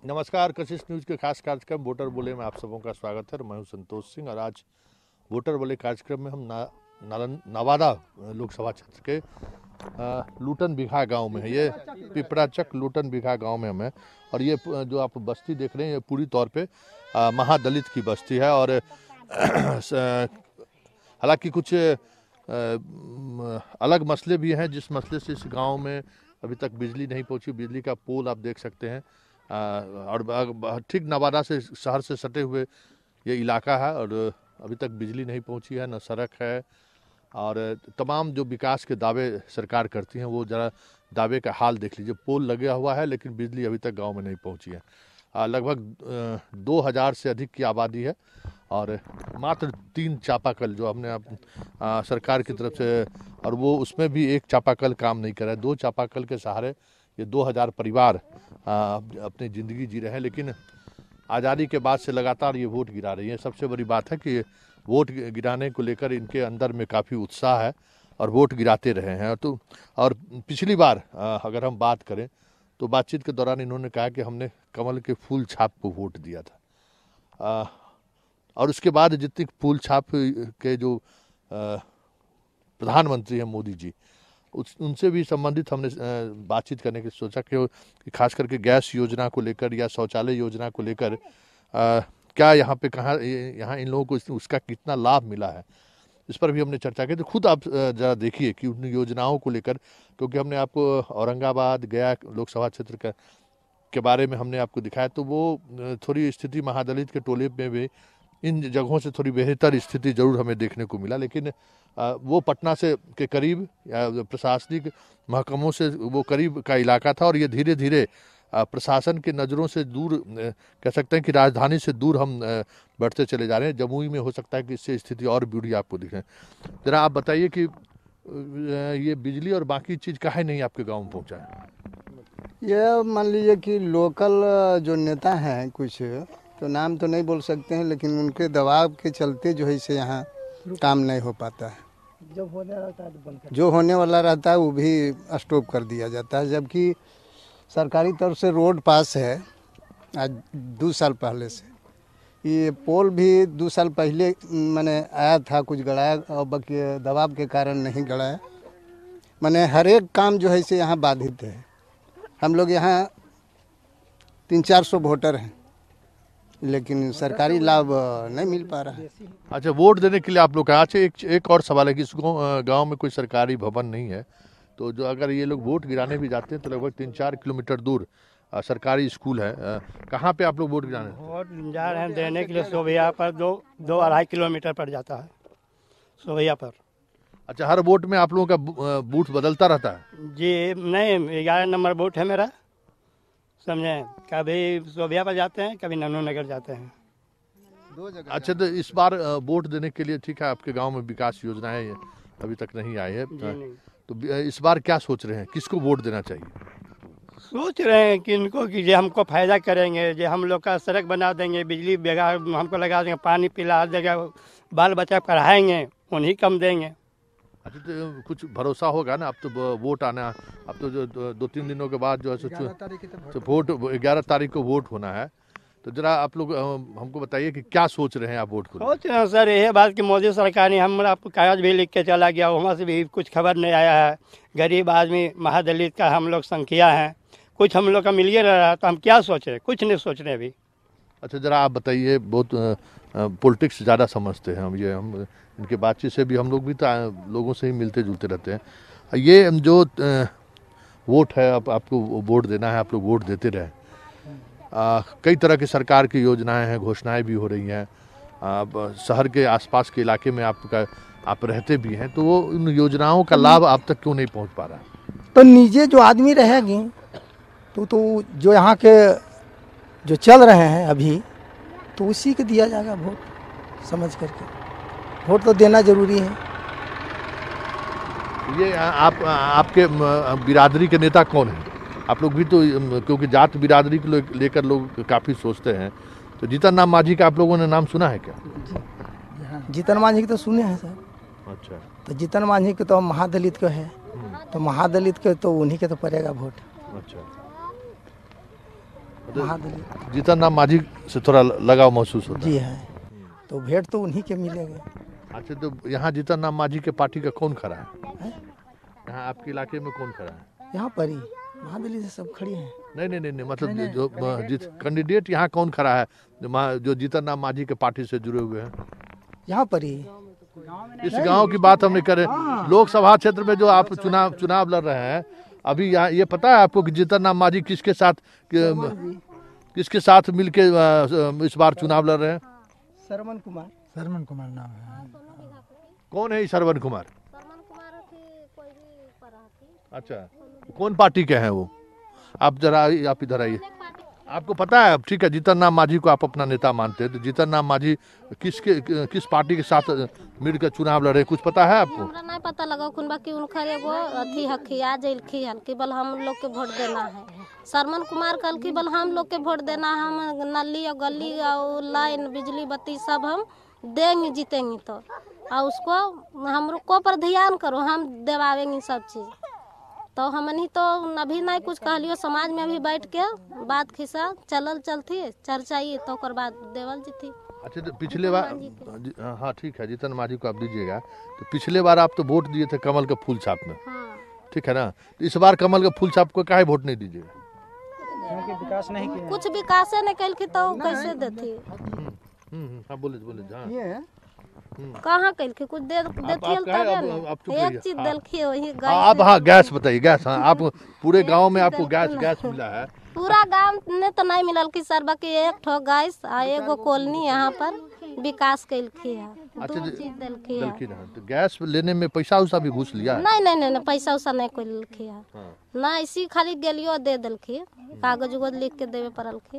नमस्कार, कशिश न्यूज के खास कार्यक्रम वोटर बोले में आप सबों का स्वागत है। मैं हूं संतोष सिंह और आज वोटर बोले कार्यक्रम में हम नवादा लोकसभा क्षेत्र के लूटन बिघा गांव में है। ये पिपराचक लूटन बिघा गांव में हम हैं और ये जो आप बस्ती देख रहे हैं ये पूरी तौर पे महादलित की बस्ती है। और हालांकि कुछ अलग मसले भी हैं जिस मसले से इस गांव में अभी तक बिजली नहीं पहुंची। बिजली का पोल आप देख सकते हैं और ठीक नवादा से शहर से सटे हुए ये इलाका है और अभी तक बिजली नहीं पहुंची है, न सड़क है। और तमाम जो विकास के दावे सरकार करती हैं वो ज़रा दावे का हाल देख लीजिए। पोल लगा हुआ है लेकिन बिजली अभी तक गांव में नहीं पहुंची है। लगभग 2000 से अधिक की आबादी है और मात्र 3 चापाकल जो हमने सरकार की तरफ से, और वो उसमें भी एक चापाकल काम नहीं कर रहा है। 2 चापाकल के सहारे ये 2000 परिवार अपनी ज़िंदगी जी रहे हैं। लेकिन आज़ादी के बाद से लगातार ये वोट गिरा रही है। सबसे बड़ी बात है कि वोट गिराने को लेकर इनके अंदर में काफ़ी उत्साह है और वोट गिराते रहे हैं। और पिछली बार अगर हम बात करें तो बातचीत के दौरान इन्होंने कहा कि हमने कमल के फूल छाप को वोट दिया था। और उसके बाद जितनी फूल छाप के जो प्रधानमंत्री हैं मोदी जी, उनसे भी संबंधित हमने बातचीत करने की सोचा कि खास करके गैस योजना को लेकर या शौचालय योजना को लेकर क्या यहाँ पे यहाँ इन लोगों को उसका कितना लाभ मिला है, इस पर भी हमने चर्चा की। तो खुद आप ज़रा देखिए कि उन योजनाओं को लेकर, क्योंकि हमने आपको औरंगाबाद गया लोकसभा क्षेत्र के बारे में हमने आपको दिखाया, तो वो थोड़ी स्थिति महादलित के टोले में भी इन जगहों से थोड़ी बेहतर स्थिति जरूर हमें देखने को मिला। लेकिन वो पटना से के करीब प्रशासनिक महकमों से वो करीब का इलाका था और ये धीरे धीरे प्रशासन के नज़रों से दूर, कह सकते हैं कि राजधानी से दूर हम बढ़ते चले जा रहे हैं। जमुई में हो सकता है कि इससे स्थिति और बुरी आपको दिखे। ज़रा आप बताइए कि ये बिजली और बाकी चीज़ काहे नहीं आपके गाँव में पहुँचा है? ये मान लीजिए कि लोकल जो नेता हैं, कुछ तो नाम तो नहीं बोल सकते हैं, लेकिन उनके दबाव के चलते जो है इसे यहाँ काम नहीं हो पाता है। जो होने वाला रहता है वो भी स्टॉप कर दिया जाता है। जबकि सरकारी तरफ से रोड पास है आज 2 साल पहले से। ये पोल भी 2 साल पहले मैंने आया था, कुछ गड़ाया और बाकी दबाव के कारण नहीं गड़ाया। मैंने हर एक काम जो है इसे यहाँ बाधित है। हम लोग यहाँ 300-400 वोटर हैं लेकिन सरकारी लाभ नहीं मिल पा रहा है। अच्छा, वोट देने के लिए आप लोग कहा। अच्छा, एक और सवाल है कि इस गांव में कोई सरकारी भवन नहीं है, तो जो अगर ये लोग वोट गिराने भी जाते हैं तो लगभग 3-4 किलोमीटर दूर सरकारी स्कूल है। कहाँ पे आप लोग वोट गिराने वोट जा रहे हैं देने के लिए? सोभैया पर 2-2.5 किलोमीटर पड़ जाता है सोभैया पर। अच्छा, हर वोट में आप लोगों का बूथ बदलता रहता है? जी नहीं, 11 नंबर वोट है मेरा, समझे। कभी सोभैया पर जाते हैं, कभी नन्नू नगर जाते हैं, 2 जगह। अच्छा, तो इस बार वोट देने के लिए, ठीक है, आपके गांव में विकास योजनाएं अभी तक नहीं आई है, तो इस बार क्या सोच रहे हैं, किसको वोट देना चाहिए? सोच रहे हैं कि इनको कि जो हमको फायदा करेंगे, जो हम लोग का सड़क बना देंगे, बिजली बेगा हमको लगा देंगे, पानी पिला देंगे, बाल बच्चा पढ़ाएंगे, उन्हीं कम देंगे। अच्छा, तो कुछ भरोसा होगा ना। अब तो वोट आना, अब तो जो 2-3 दिनों के बाद जो है तो वोट 11 तारीख को वोट होना है। तो जरा आप लोग हमको बताइए कि क्या सोच रहे हैं आप वोट को? सोच रहे हैं सर यही बात कि मोदी सरकार ने हम आपको कागज भी लिख के चला गया, वहाँ से भी कुछ खबर नहीं आया है। गरीब आदमी महादलित का हम लोग संख्या है, कुछ हम लोग का मिलिए रहा, तो हम क्या सोच रहे? कुछ नहीं सोच रहे अभी। अच्छा, ज़रा आप बताइए, बहुत पॉलिटिक्स ज़्यादा समझते हैं हम इनके बातचीत से भी, हम लोग भी तो लोगों से ही मिलते जुलते रहते हैं। ये जो वोट है, आपको वोट देना है, आप लोग वोट देते रहे। कई तरह की सरकार की योजनाएं हैं, घोषणाएं भी हो रही हैं। शहर के आसपास के इलाके में आप रहते भी हैं, तो वो उन योजनाओं का लाभ आप तक क्यों नहीं पहुंच पा रहा? तो नीचे जो आदमी रहेंगे तो जो यहाँ के जो चल रहे हैं अभी, तो उसी को दिया जाएगा वोट समझ करके। वोट तो देना जरूरी है। ये आपके बिरादरी के नेता कौन है? आप लोग भी तो, क्योंकि जात बिरादरी को लेकर लोग काफ़ी सोचते हैं, तो जीतन राम मांझी का आप लोगों ने नाम सुना है क्या? जीतन मांझी तो सुने हैं सर। अच्छा, तो जीतन मांझी के तो महादलित के है, तो महादलित के तो उन्हीं के तो पड़ेगा वोट। अच्छा, महादलित। जीतन राम मांझी से थोड़ा लगाव महसूस होता है? जी है, तो भेंट तो उन्हीं के मिलेगा। अच्छा, तो यहाँ जीतन राम मांझी के पार्टी का कौन खड़ा है? यहाँ आपके इलाके में कौन खड़ा है? यहाँ पर ही महादलित से सब खड़े हैं। नहीं, मतलब जो कैंडिडेट यहाँ कौन खड़ा है जो जीतन राम मांझी के पार्टी से जुड़े हुए हैं? यहाँ पर ही इस गांव की बात हमने करे। लोकसभा क्षेत्र में जो आप चुनाव लड़ रहे हैं अभी, यहाँ ये पता है आपको कि जीतन राम मांझी किसके साथ मिलके इस बार चुनाव लड़ रहे हैं? श्रवण कुमार नाम है। कौन है श्रवण कुमार? अच्छा, कौन पार्टी के हैं वो? आप इधर आइए। आपको पता है, ठीक है, जीतन राम मांझी को आप अपना नेता मानते हैं, तो जीतन राम मांझी किस पार्टी के साथ मिलकर चुनाव लड़े, कुछ पता है आपको? हमरा नहीं पता लगा कुन बाकी उनखर एगो अथी हखी आ जइलखी हल कि बल हम लोग के वोट देना है। श्रवण कुमार कल की बल हम लोग के वोट देना है, हम नली और गली और लाइन बिजली बत्ती सब हम देंगे जीतेंगे तो, और उसको हम को पर ध्यान करो, हम देवावेंगे सब चीज़। तो हमनी तो अभी नहीं कुछ कहलियो, समाज में अभी बैठ के बात खिस्सा चलती चर्चा ही तो कर बाद देवल जीती। अच्छा, तो पिछले बार, हाँ ठीक है, जीतन मांझी को आप दीजिएगा। तो पिछले बार आप तो वोट दिए थे कमल के फूल छाप में, ठीक है ना? तो इस बार कमल के फूल छाप को काहे वोट नहीं दीजिएगा? विकास नहीं किया, कुछ विकास नहीं कल की तो कैसे देती? हाँ बोले कहाँ कल की कुछ देती एक चीज दिलखी वही आप। हाँ, गैस बताइए, गैस। हाँ, आप पूरे गांव में आपको गैस मिला है? पूरा गांव ने तो नहीं मिलल की सर, बाकी एक ठो गैस आ एगो कॉलोनी यहाँ पर विकास कैलखी है। अच्छा, दो चीज दिलखी है। तो गैस लेने में पैसा उसा भी घूस लिया? नहीं, पैसा उसा नहीं कोई लिखी है ना, इसी खाली गेलियो दे दिलखी, कागज उगज लिख के देवे पड़ल की,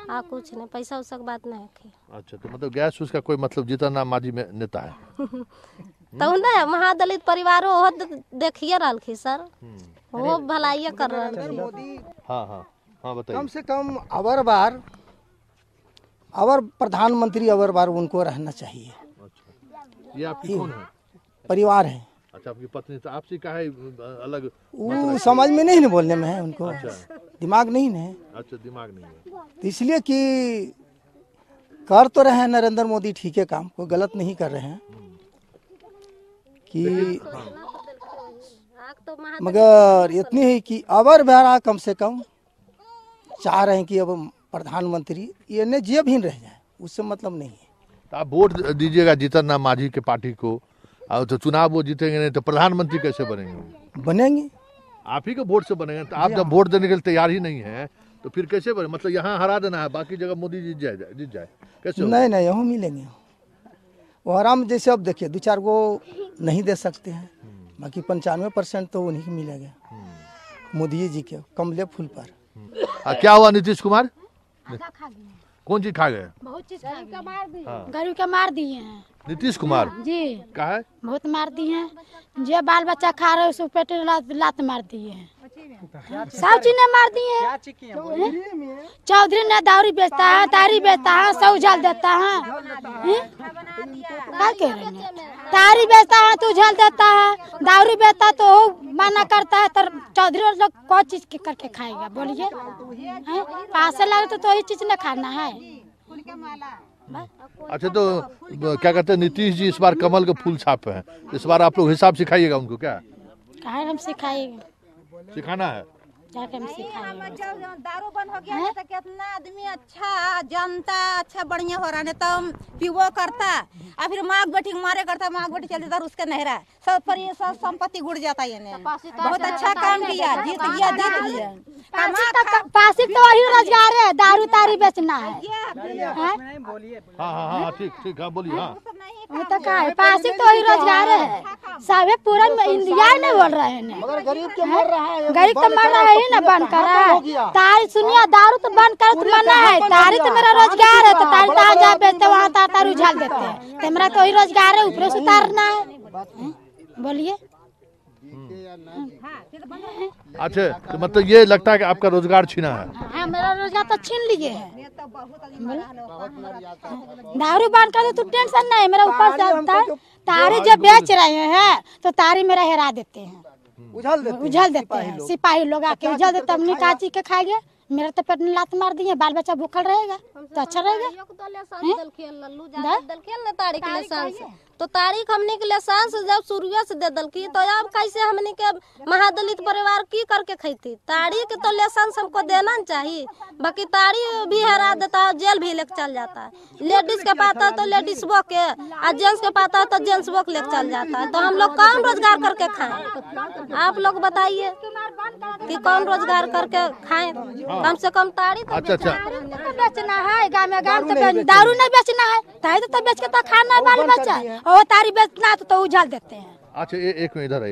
आ कुछ नहीं, पैसा उसा के बात नहीं है। अच्छा, तो मतलब गैस उसका कोई मतलब जीतन राम मांझी में नेता है? तो नहीं, महादलित परिवार वो देखिए रहा की सर, वो भलाई कर रहा थी। हाँ बताइए। कम से कम अवर प्रधानमंत्री अवर बार उनको रहना चाहिए। अच्छा, ये आपकी कौन है? परिवार है। अच्छा, आपकी पत्नी। तो आपसे कहा है अलग? वो समझ में नहीं बोलने में है उनको। अच्छा, दिमाग नहीं है। अच्छा, दिमाग नहीं है, तो इसलिए कि कर तो रहे हैं नरेंद्र मोदी, ठीक है, काम कोई गलत नहीं कर रहे हैं कि, मगर इतनी है कि अवर बार कम से कम चाह रहे हैं कि अब प्रधानमंत्री ये ने जेब ही रह जाए, उससे मतलब नहीं है। तो आप वोट दीजिएगा जीतन राम मांझी के पार्टी को, और तो चुनाव वो जीतेंगे नहीं तो प्रधानमंत्री कैसे बनेंगे? बनेंगे आप ही के वोट से बनेंगे। तो आप जब वोट देने के लिए तैयार ही नहीं है तो फिर कैसे बने? मतलब यहाँ हरा देना है, बाकी जगह मोदी जीत जाए कैसे? नहीं, यहाँ मिलेंगे वो आराम। जैसे अब देखिए 2-4 गो नहीं दे सकते हैं, बाकी 95% तो उन्हीं को मिलेगा, मोदी जी के कमले फूल पर। क्या हुआ नीतीश कुमार? कौन चीज खा गए? बहुत चीज गरीब का मार दिए हैं नीतीश कुमार जी। का है बहुत मार दिए हैं, जो बाल बच्चा खा रहे उसको पेट लात मार दिए हैं, सब चीज ने मार दिए हैं। चौधरी ने दारू बेचता है, तारी बेचता है, सब उछल देता है। क्या कह रहे हैं? तारी बेचता है तो उछल देता है, दारू बेचता तो मना करता है, तो चौधरी लोग कौन चीज के करके खाएगा बोलिए? पैसे लगे तो ही चीज न खाना है। अच्छा, तो क्या कहते हैं नीतीश जी इस बार कमल के फूल छाप हैं, इस बार आप लोग हिसाब सिखाइएगा उनको? क्या हम सिखाएंगे, सिखाना है क्या हम सिखाएंगे? दारू बंद हो गया है तो कितना आदमी अच्छा जनता अच्छा बढ़िया हो रहा है, तो पीवो करता और फिर माँ बेटी मारे करता, माँ बेटी चलती दारू उसके नहीं रहा, सब पर ये सब संपत्ति गुड़ जाता है। बहुत अच्छा काम किया, जीत गया। पासिक तो वही रोजगार है, दारू तारी बेचना है। हाँ ठीक है, बोलिए। हाँ, तो क्या है, पासिक तो वही रोजगार है, सब पूरा इंडिया नहीं बोल रहे हैं। गरीब तो मर रहा है, गरीब तो मर रहा है ना, बंद करा तारी। सुनिए, दारू तो बंद कर तो मना है, तारी तो मेरा रोजगार है, तो तारी कहाँ जा बेचते वहाँ तार उछाल देते हैं, तो मेरा तो वही रोजगार है, ऊपर से उतारना है। बोलिए। अच्छा, तो मतलब ये लगता है कि आपका रोजगार छीना है? हाँ, मेरा रोजगार तो छीन लिए है। दारू बंद कर तो टेंशन नहीं, मेरा ऊपर से तारी जब बेच रहे हैं तो तारी मेरा हेरा देते हैं, उछल देते हैं। सिपाही लोग आके उछल देते, हमने काची के खाएंगे, मेरा तो पेट में लात मार दिए, बाल बच्चा भूखल रहेगा तो अच्छा रहेगा। तो तारीख हमने के लेसांस जब शुरुए से दे दलकी तो अब कैसे हमने के महादलित परिवार की करके खैती। तारीख तो लेसांस हमको देना चाहिए, बाकी तारी भी हरा देता है, जेल भी लेके चल जाता है। लेडीज के पाता है तो लेडीज वो के, और जेंट्स के पाता है तो जेंट्स वो के लेके चल जाता है। तो हम लोग कौन रोजगार करके खाएं? आप लोग बताइए कि कौन रोजगार करके खाएं? कम से कम तारी तो बेचना है, गाँव में दारू नहीं बेचना है, तारी तो बेच के तो खाना है बाल बच्चा, और तारी बेचना तो उछाल देते हैं। अच्छा एक मिनट इधर है,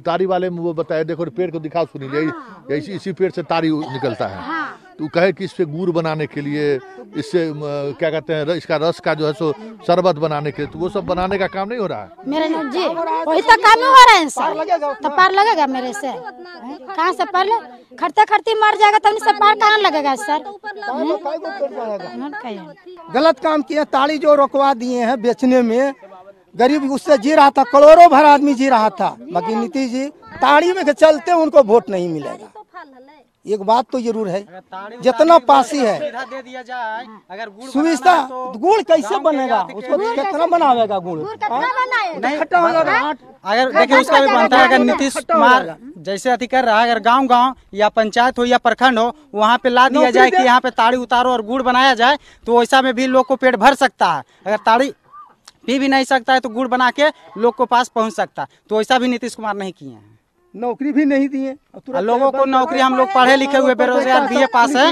तारी वाले में वो बताया, देखो पेड़ को दिखाओ सुनील, यही इसी पेड़ से तारी निकलता है। तो कहे कि इससे गुड़ बनाने के लिए, इससे क्या कहते हैं, इसका रस का जो है सो शरबत बनाने के लिए, तो वो सब बनाने का काम नहीं हो रहा है मेरे जी, वही तो काम हो रहा है सर। तो पार लगेगा मेरे से? कहाँ से पार? खड़ते खड़ते मर जाएगा तो उनसे पार कहाँ लगेगा सर? गलत काम किए, ताड़ी जो रोकवा दिए हैं बेचने में, गरीब उससे जी रहा था, करोड़ों भर आदमी जी रहा था। बाकी नीतीश जी ताड़ी में के चलते उनको वोट नहीं मिलेगा। एक बात तो जरूर है, जितना पासी है दे दिया जाए, अगर सुविधा, गुड़ कैसे बनेगा? उसको कितना बनावेगा गुड़? नहीं खट्टा हो जाएगा। अगर देखिए उसका भी बनता है, अगर नीतीश कुमार जैसे अति कर रहा है, अगर गांव या पंचायत हो या प्रखंड हो, वहाँ पे ला दिया जाए कि यहाँ पे ताड़ी उतारो और गुड़ बनाया जाए, तो वैसा में भी लोग को पेट भर सकता है। अगर ताड़ी पी भी नहीं सकता है तो गुड़ बना के लोग को पास पहुँच सकता है। तो वैसा भी नीतीश कुमार नहीं किए हैं। नौकरी भी नहीं दिए लोगों को नौकरी। हम लोग पढ़े लिखे हुए बेरोजगार BA पास है,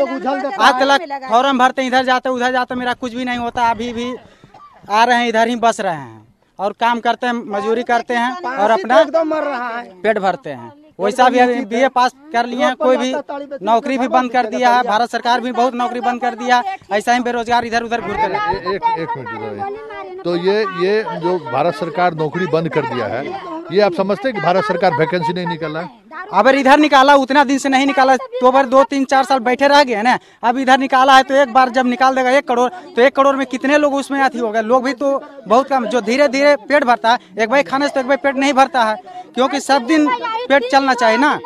आज तक फॉर्म भरते इधर जाते उधर जाते, मेरा कुछ भी नहीं होता। अभी भी आ रहे हैं, इधर ही बस रहे हैं और काम करते हैं, मजदूरी करते हैं और अपना पेट भरते हैं। वैसा भी अभी BA पास कर लिए हैं, कोई भी नौकरी भी बंद कर दिया है। भारत सरकार भी बहुत नौकरी बंद कर दिया है, ऐसा ही बेरोजगार इधर उधर घूमते रहते हैं। एक मिनट, तो ये जो भारत सरकार नौकरी बंद कर दिया है, ये आप समझते हैं कि भारत सरकार वैकेंसी नहीं निकाला है? अगर इधर निकाला, उतना दिन से नहीं निकाला, तो अगर 2-3-4 साल बैठे रह गए ना, अब इधर निकाला है तो एक बार जब निकाल देगा 1 करोड़, तो 1 करोड़ में कितने लोग उसमें अति हो गए? लोग भी तो बहुत कम, जो धीरे धीरे पेट भरता है। एक भाई खाने से तो एक भाई पेट नहीं भरता है, क्योंकि सब दिन पेट चलना चाहिए ना।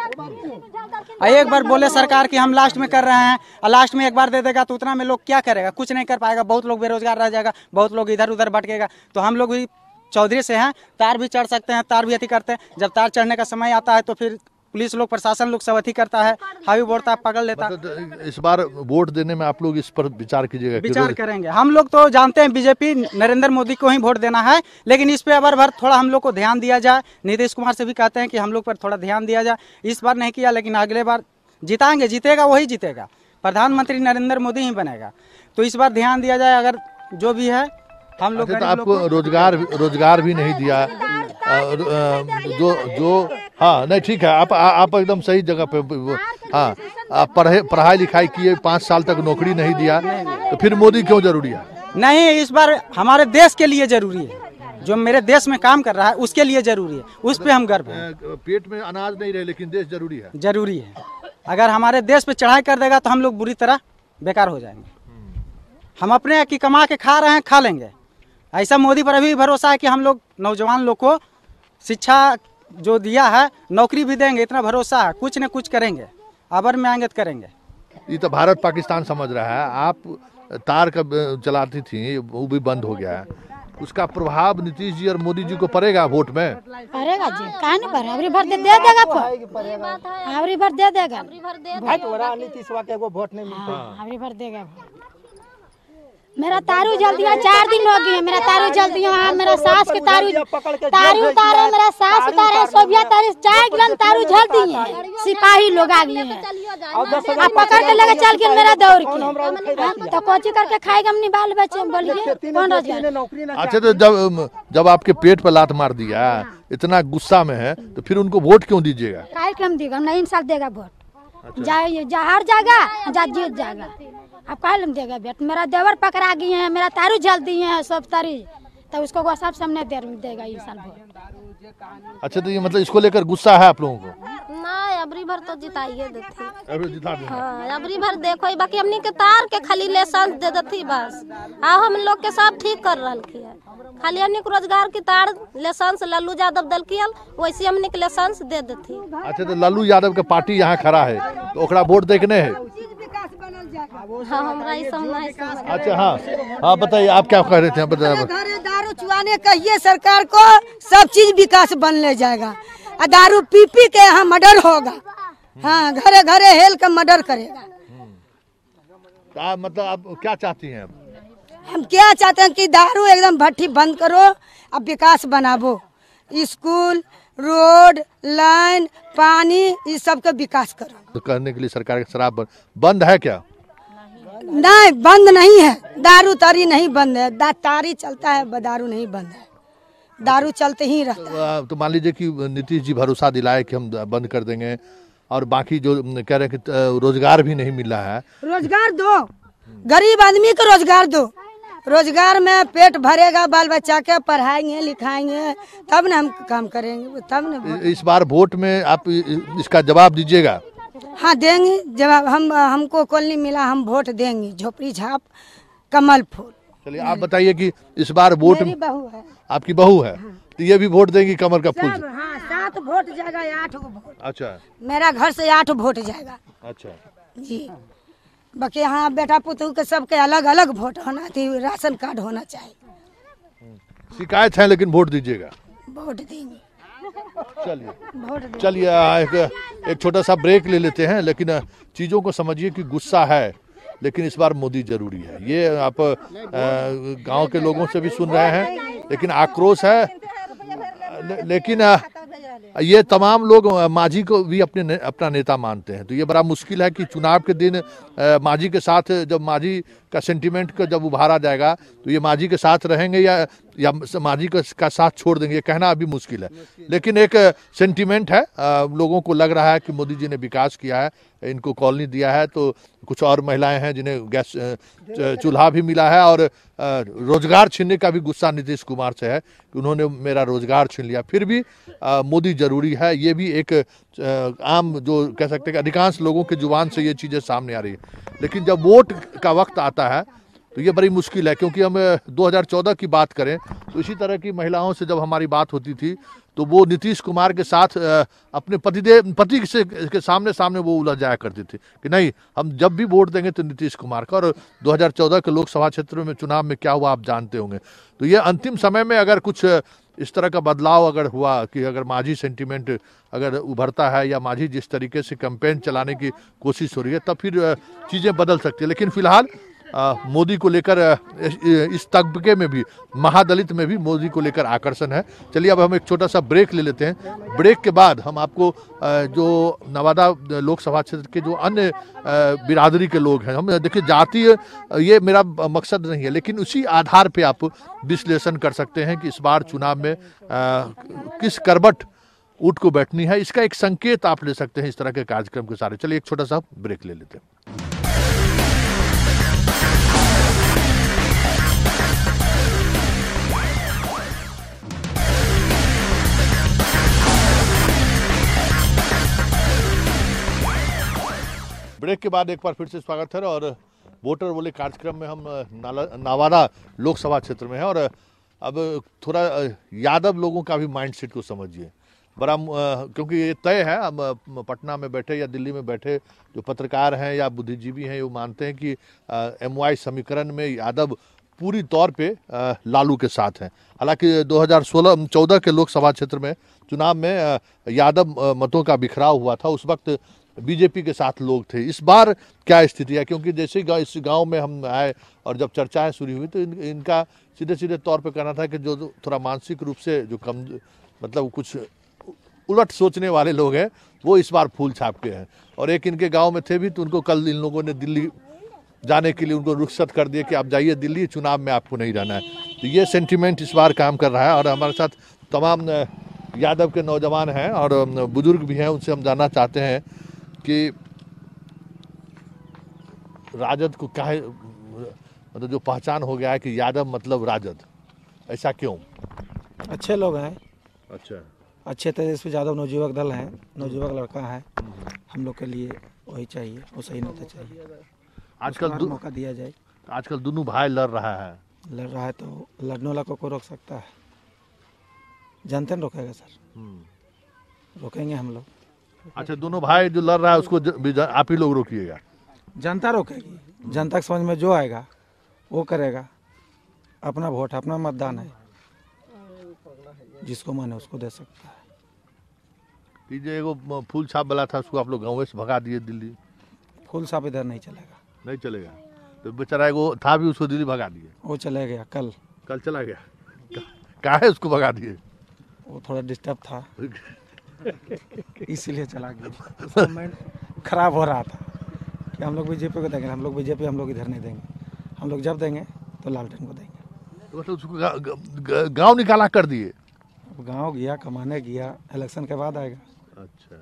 एक बार बोले सरकार कि हम लास्ट में कर रहे हैं, और लास्ट में एक बार दे देगा तो उतना में लोग क्या करेगा? कुछ नहीं कर पाएगा। बहुत लोग बेरोजगार रह जाएगा, बहुत लोग इधर उधर भटकेगा। तो हम लोग भी चौधरी से हैं, तार भी चढ़ सकते हैं, तार भी अति करते हैं। जब तार चढ़ने का समय आता है तो फिर पुलिस लोग, प्रशासन लोग सब अति करता है, हावी बोलता है, पकड़ लेता है। मतलब इस बार वोट देने में आप लोग इस पर विचार कीजिएगा? विचार करेंगे। हम लोग तो जानते हैं बीजेपी नरेंद्र मोदी को ही वोट देना है, लेकिन इस पे अबर भर थोड़ा हम लोग को ध्यान दिया जाए। नीतीश कुमार से भी कहते हैं कि हम लोग पर थोड़ा ध्यान दिया जाए। इस बार नहीं किया, लेकिन अगले बार जिताएंगे, जीतेगा वही जीतेगा, प्रधानमंत्री नरेंद्र मोदी ही बनेगा। तो इस बार ध्यान दिया जाए। अगर जो भी है हम लोग, तो आपको रोजगार भी नहीं दिया, जो हाँ नहीं ठीक है, आप एकदम सही जगह पे। हाँ, आप पढ़ाई लिखाई किए, 5 साल तक नौकरी नहीं दिया, तो फिर मोदी क्यों जरूरी है? नहीं, इस बार हमारे देश के लिए जरूरी है। जो मेरे देश में काम कर रहा है उसके लिए जरूरी है, उस पे हम गर्व है। पेट में अनाज नहीं रहे, लेकिन देश जरूरी है। जरूरी है। अगर हमारे देश पे चढ़ाई कर देगा तो हम लोग बुरी तरह बेकार हो जाएंगे। हम अपने की कमा के खा रहे हैं, खा लेंगे। ऐसा मोदी पर अभी भरोसा है कि हम लोग नौजवान लोग को शिक्षा जो दिया है, नौकरी भी देंगे, इतना भरोसा है। कुछ न कुछ करेंगे, अबर में आएंगे तो करेंगे। ये तो भारत पाकिस्तान समझ रहा है। आप तार का चलाती थी, वो भी बंद हो गया है, उसका प्रभाव नीतीश जी और मोदी जी को पड़ेगा वोट में? पड़ेगा जी, कहाँ नहीं पड़ेगा? अबरी भर दे देगा, अबरी भर दे देगा। नीतीश वाके को वोट नहीं मिलता, अबरी भर देगा। मेरा तारू जल दिया, 4 दिन हो गए मेरा तारू जल दिया। मेरा सास के तारू उतारे, मेरा सास उतारे, सोभिया तारू, 4 गिलन तारू जल दिए। सिपाही लोग आ गए हैं, आप पकड़ के लेके चल के मेरा दौड़ के, तो कोची करके खाएगा अपनी बाल बच्चे? बोलिए कौन रोजगार? अच्छा, तो जब आपके पेट पर लात मार दिया, इतना गुस्सा में है, तो फिर उनको वोट क्यों दीजिएगा? कार्यक्रम देगा, नहीं इंसाफ देगा वोट। जा हार जाएगा, जा जीत जाएगा। अब कहा देगा बेट? मेरा देवर पकड़ा गए हैं, मेरा तारू जल दिए हैं, सब तारी, तो उसको सब सामने देगा इंसान वोट। अच्छा, तो ये मतलब इसको लेकर गुस्सा है आप लोगों को? ना, अबरी भर तो जिताइए देती। हाँ, अबरी भर देखो, बाकी हमनी के तार के खाली लाइसेंस दे देती बस। हम लोग के सब ठीक कर रहा है, खाली हमने को रोजगार की तार लाइसेंस लल्लू यादव दल की, वैसे हमने के लाइसेंस दे देती। अच्छा, तो लल्लू यादव का पार्टी यहाँ खड़ा है, तो ओकरा वोट देखने है। हाँ हमरा ई सब नहीं समझ। अच्छा हाँ बताइए आप क्या कह रहे थे? बताइए। दारू चुआने कहिए सरकार को, सब चीज विकास बनने जाएगा। दारू पी पी के यहाँ मर्डर होगा। हाँ घरे घरे हेल के मर्डर करेगा। मतलब आप क्या चाहती हैं? हम क्या चाहते हैं कि दारू एकदम भट्टी बंद करो, अब विकास बनाबो, स्कूल, रोड, लाइन, पानी, इस सब का विकास करो। तो करने के लिए सरकार का शराब बंद है क्या? नहीं बंद नहीं है, दारू तारी नहीं बंद है, तारी चलता है, दारू नहीं बंद है, दारू चलते ही रहता है। तो मान लीजिए कि नीतीश जी भरोसा दिलाए कि हम बंद कर देंगे और बाकी जो कह रहे हैं कि रोजगार भी नहीं मिला है। रोजगार दो, गरीब आदमी को रोजगार दो, रोजगार में पेट भरेगा, बाल बच्चा के पढ़ाएंगे लिखाएंगे तब ना हम काम करेंगे, तब ना। इस बार वोट में आप इसका जवाब दीजिएगा? हाँ देंगे जवाब। हमको कॉलोनी मिला, हम वोट देंगे, झोपड़ी झाप कमल फूल। चलिए आप बताइए कि इस बार वोट, मेरी बहू है, आपकी बहू है, तो ये भी वोट देंगी कमल का फूल? हाँ 7 वोट जाएगा, 8 वोट। अच्छा मेरा घर से 8 वोट जाएगा। अच्छा जी बाकी हाँ बेटा पुतहू के सबके अलग अलग वोट होना चाहिए, राशन कार्ड होना चाहिए। शिकायत है लेकिन वोट दीजिएगा? वोट देंगे। चलिए एक छोटा सा ब्रेक ले लेते हैं, लेकिन चीज़ों को समझिए कि गुस्सा है लेकिन इस बार मोदी जरूरी है। ये आप गांव के लोगों से भी सुन रहे हैं, लेकिन आक्रोश है। लेकिन ये तमाम लोग मांझी को भी अपना नेता मानते हैं, तो ये बड़ा मुश्किल है कि चुनाव के दिन मांझी के साथ, जब मांझी का सेंटिमेंट का जब उभारा जाएगा तो ये मांझी के साथ रहेंगे या मांझी का साथ छोड़ देंगे, ये कहना अभी मुश्किल है। लेकिन एक सेंटिमेंट है, लोगों को लग रहा है कि मोदी जी ने विकास किया है, इनको कॉलोनी दिया है, तो कुछ और महिलाएं हैं जिन्हें गैस चूल्हा भी मिला है, और रोजगार छीनने का भी गुस्सा नीतीश कुमार से है कि उन्होंने मेरा रोजगार छीन लिया। फिर भी मोदी जरूरी है, ये भी एक आम जो कह सकते हैं अधिकांश लोगों के जुबान से ये चीज़ें सामने आ रही है। लेकिन जब वोट का वक्त आता है तो ये बड़ी मुश्किल है, क्योंकि हम 2014 की बात करें तो इसी तरह की महिलाओं से जब हमारी बात होती थी तो वो नीतीश कुमार के साथ अपने पति के सामने वो उलझ जाया करती थी कि नहीं हम जब भी वोट देंगे तो नीतीश कुमार का। और 2014 के लोकसभा क्षेत्र में चुनाव में क्या हुआ आप जानते होंगे। तो ये अंतिम समय में अगर कुछ इस तरह का बदलाव अगर हुआ कि अगर मांझी सेंटिमेंट अगर उभरता है या मांझी जिस तरीके से कैंपेन चलाने की कोशिश हो रही है, तब फिर चीज़ें बदल सकती है। लेकिन फिलहाल मोदी को लेकर इस तबके में भी, महादलित में भी मोदी को लेकर आकर्षण है। चलिए अब हम एक छोटा सा ब्रेक ले लेते हैं। ब्रेक के बाद हम आपको जो नवादा लोकसभा क्षेत्र के जो अन्य बिरादरी के लोग हैं, हम देखिए जातीय ये मेरा मकसद नहीं है, लेकिन उसी आधार पे आप विश्लेषण कर सकते हैं कि इस बार चुनाव में किस करवट उठ को बैठनी है, इसका एक संकेत आप ले सकते हैं इस तरह के कार्यक्रम के सारे। चलिए एक छोटा सा ब्रेक ले लेते हैं। ब्रेक के बाद एक बार फिर से स्वागत है और वोटर बोले कार्यक्रम में हम नवादा लोकसभा क्षेत्र में हैं। और अब थोड़ा यादव लोगों का भी माइंडसेट को समझिए बड़ा, क्योंकि ये तय है, हम पटना में बैठे या दिल्ली में बैठे जो पत्रकार हैं या बुद्धिजीवी हैं, वो मानते हैं कि MY समीकरण में यादव पूरी तौर पे लालू के साथ हैं। हालांकि 2014 के लोकसभा क्षेत्र में चुनाव में यादव मतों का बिखराव हुआ था, उस वक्त बीजेपी के साथ लोग थे। इस बार क्या स्थिति है, क्योंकि जैसे इस गांव में हम आए और जब चर्चाएं शुरू हुई तो इनका सीधे तौर पे कहना था कि जो थोड़ा मानसिक रूप से जो कम मतलब कुछ उलट सोचने वाले लोग हैं वो इस बार फूल छाप के हैं। और एक इनके गांव में थे भी, तो उनको कल इन लोगों ने दिल्ली जाने के लिए उनको रुखसत कर दिया कि आप जाइए दिल्ली, चुनाव में आपको नहीं रहना है। तो ये सेंटिमेंट इस बार काम कर रहा है। और हमारे साथ तमाम यादव के नौजवान हैं और बुजुर्ग भी हैं, उनसे हम जानना चाहते हैं कि राजद को क्या है, मतलब जो पहचान हो गया है कि यादव मतलब राजद, ऐसा क्यों? अच्छे लोग हैं, अच्छा अच्छे तेजस्वी यादव नवयुवक दल है, नवयुवक लड़का है, हम लोग के लिए वही चाहिए, वो सही नेता चाहिए। आजकल मौका दिया जाए। आजकल दोनों भाई लड़ रहा है तो लड़ने वाला को रोक सकता है? जनता ने रोकेगा सर, रोकेंगे हम लोग। अच्छा, दोनों भाई जो लड़ रहा है उसको आप ही लोग रोकिएगा? जनता रोकेगी, जनता के समझ में जो आएगा वो करेगा। अपना वोट, अपना मतदान है, जिसको मन है उसको दे सकता है। जो एगो फूल छाप वाला था उसको आप लोग गाँव से भगा दिए दिल्ली? फूल छाप इधर नहीं चलेगा। नहीं चलेगा? तो बेचारा एगो था भी, उसको दिल्ली भगा दिए? वो चले गया, कल चला गया। काहे उसको भगा दिए? वो थोड़ा डिस्टर्ब था इसीलिए चला गया। माइंड खराब हो रहा था कि हम लोग बीजेपी को देंगे, हम लोग बीजेपी, हम लोग इधर नहीं देंगे, हम लोग जब देंगे तो लालटेन को देंगे। तो मतलब उसको गांव निकाला कर दिए? अब गांव गया, कमाने गया, इलेक्शन के बाद आएगा। अच्छा,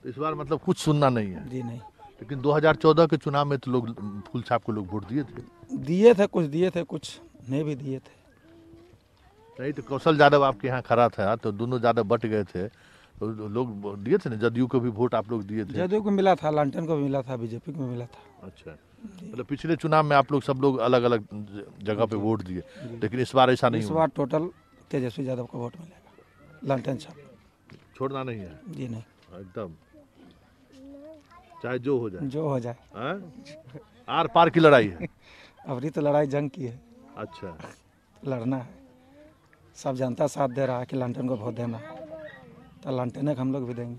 इस बार मतलब कुछ सुनना नहीं है? जी नहीं। लेकिन 2014 के चुनाव में तो लोग फूल छाप को लोग वोट दिए थे? कुछ दिए थे, कुछ नहीं भी दिए थे। नहीं तो कौशल यादव आपके यहाँ खड़ा था तो दोनों ज्यादा बट गए थे, तो लोग दिए थे ना, जदयू को भी वोट आप लोग दिए थे? जदयू को मिला था, लालटेन को भी मिला था, बीजेपी को भी मिला था। अच्छा, मतलब पिछले चुनाव में आप लोग सब लोग अलग अलग जगह पे वोट दिए, लेकिन इस बार ऐसा नहीं? इस बार टोटल तेजस्वी यादव को वोट मिलेगा, लालटेन साहब छोड़ना नहीं है? जी नहीं, एकदम चाहे जो हो जाए। जो हो जाए, आर पार की लड़ाई है? अभी तो लड़ाई जंग की है। अच्छा, लड़ना है, सब जनता साथ दे रहा है कि लालटेन को वोट देना, तो लालटेन को हम लोग भी देंगे।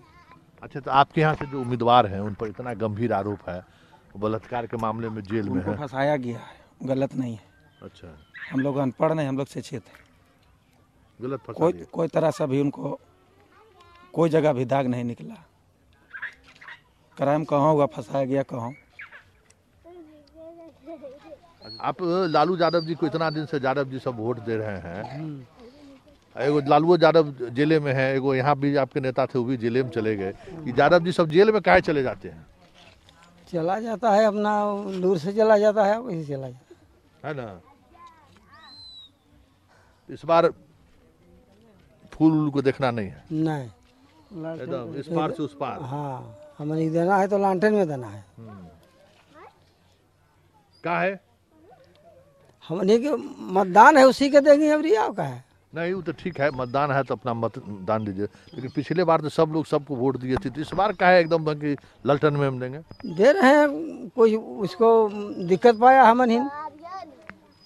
अच्छा, तो आपके यहाँ से जो उम्मीदवार हैं उन पर इतना गंभीर आरोप है, बलात्कार के मामले में जेल में है, फंसाया गया है, गलत नहीं है। अच्छा, हम लोग अनपढ़ नहीं, हम लोग शिक्षित हैं। गलत फंसा दिया? कोई तरह से भी उनको कोई जगह भी दाग नहीं निकला। क्राइम कहाँ हुआ, फंसाया गया कहाँ। आप लालू यादव जी को इतना दिन से यादव जी सब वोट दे रहे हैं, एगो लालू यादव जेले में है, एगो यहाँ भी आपके नेता थे वो भी जेले में चले गए, यादव जी सब जेल में काहे चले जाते हैं? चला जाता है, अपना दूर से चला जाता है, वही चला जाता है ना। इस बार फूल को देखना नहीं है? नहीं, एकदम इस पार से उस पार। हाँ, हमें देना है तो लालटेन में देना है। क्या है? हमने के मतदान है उसी के देंगे, अब रियाव का है। नहीं वो तो ठीक है, मतदान है तो अपना मतदान दीजिए, लेकिन पिछले बार तो सब लोग सबको वोट दिए थे, तो इस बार क्या है एकदम कि लालटेन में हम देंगे? दे रहे हैं, कोई उसको दिक्कत पाया हमन ही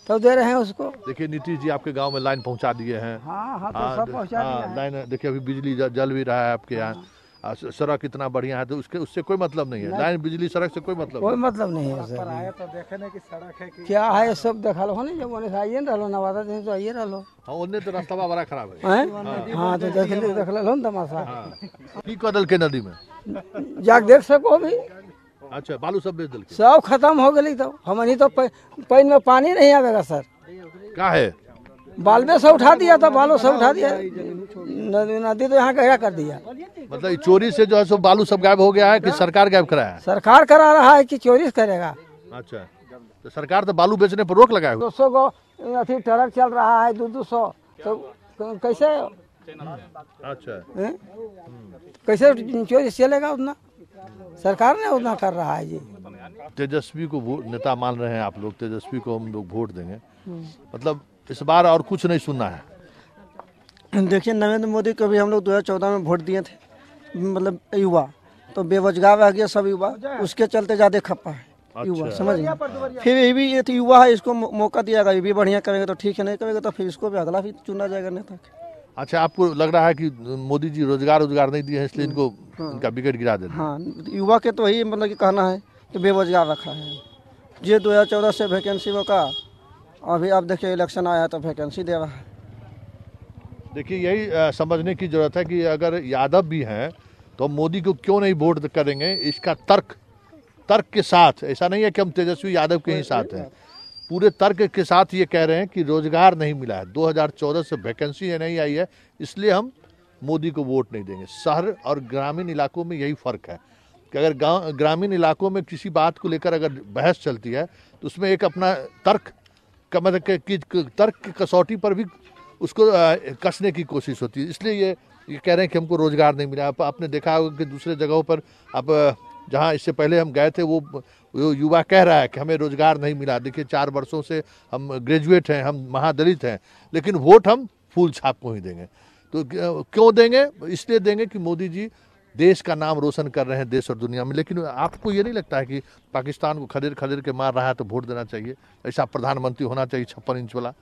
तो दे रहे हैं उसको। देखिए नीतीश जी आपके गांव में लाइन पहुंचा दिए हैं। हाँ, तो सब पहुंचा दिया है। लाइन देखिए, अभी बिजली जल भी रहा है आपके यहाँ, सड़क इतना बढ़िया है, तो उससे कोई मतलब नहीं है। लाइन, बिजली, सड़क से कोई मतलब नहीं है सर। आया तो देखे ना कि सड़क है कि क्या है, सब देखा लो नहीं, जब उन्हें आइए ना नवादा दिन तो आइए रहो। हाँ, उन्हें तो रास्ता बड़ा खराब है। हाँ, तो देख लो ना तमाशा। की कदल के नदी में जाके देख सको भी। अच्छा, बालू सब बेच दिल, सब खत्म हो गई, तो हमनी तो पैन में पानी नहीं आवेगा सर। क्या है? बालवे से उठा दिया था, बालू से उठा दिया, नदी तो यहाँ गहरा कर दिया। मतलब चोरी से जो है सो बालू सब गायब हो गया है कि सरकार गायब कराया है? सरकार करा रहा है कि चोरी करेगा। अच्छा, तो सरकार तो बालू बेचने पर रोक लगाए 200 को अथी ट्रक चल रहा है, 200 तो कैसे? अच्छा, कैसे चोरी चलेगा? उतना सरकार ने उतना कर रहा है जी। तेजस्वी को नेता मान रहे हैं आप लोग, तेजस्वी को हम लोग वोट देंगे, मतलब इस बार और कुछ नहीं सुनना है? देखिए, नरेंद्र मोदी को भी हम लोग 2014 में वोट दिए थे, मतलब युवा तो बेरोजगार रह गया सब युवा, उसके चलते ज्यादा खप्पा है। अच्छा। युवा समझिए, फिर ये भी ये तो युवा है, इसको मौका दिया गया, ये भी बढ़िया करेंगे तो ठीक है, नहीं करेंगे तो फिर इसको भी अगला भी चुना जाएगा नेता। अच्छा, आपको लग रहा है कि मोदी जी रोजगार नहीं दिए हैं इसलिए इनको इनका विकेट गिरा देते? हाँ, युवा के तो वही मतलब कि कहना है कि बेरोजगार रखा है। ये 2014 से वैकेंसी का, अभी आप देखिए इलेक्शन आया तो वैकेंसी दे रहा है। देखिए, यही समझने की जरूरत है कि अगर यादव भी हैं तो मोदी को क्यों नहीं वोट करेंगे, इसका तर्क के साथ। ऐसा नहीं है कि हम तेजस्वी यादव के ही साथ हैं, पूरे तर्क के साथ ये कह रहे हैं कि रोजगार नहीं मिला है, 2014 से वैकेंसी नहीं आई है, इसलिए हम मोदी को वोट नहीं देंगे। शहर और ग्रामीण इलाकों में यही फर्क है कि अगर ग्रामीण इलाकों में किसी बात को लेकर अगर बहस चलती है तो उसमें एक अपना तर्क का मतलब तर्क की कसौटी पर भी उसको कसने की कोशिश होती है। इसलिए ये कह रहे हैं कि हमको रोजगार नहीं मिला। आपने देखा होगा कि दूसरे जगहों पर आप जहाँ इससे पहले हम गए थे वो युवा कह रहा है कि हमें रोजगार नहीं मिला। देखिए 4 वर्षों से हम ग्रेजुएट हैं, हम महादलित हैं, लेकिन वोट हम फूल छाप को ही देंगे। तो क्यों देंगे? इसलिए देंगे कि मोदी जी देश का नाम रोशन कर रहे हैं देश और दुनिया में, लेकिन आपको ये नहीं लगता है कि पाकिस्तान को खदेड़ खदेड़ के मार रहा है तो वोट देना चाहिए? ऐसा प्रधानमंत्री होना चाहिए 56 इंच वाला।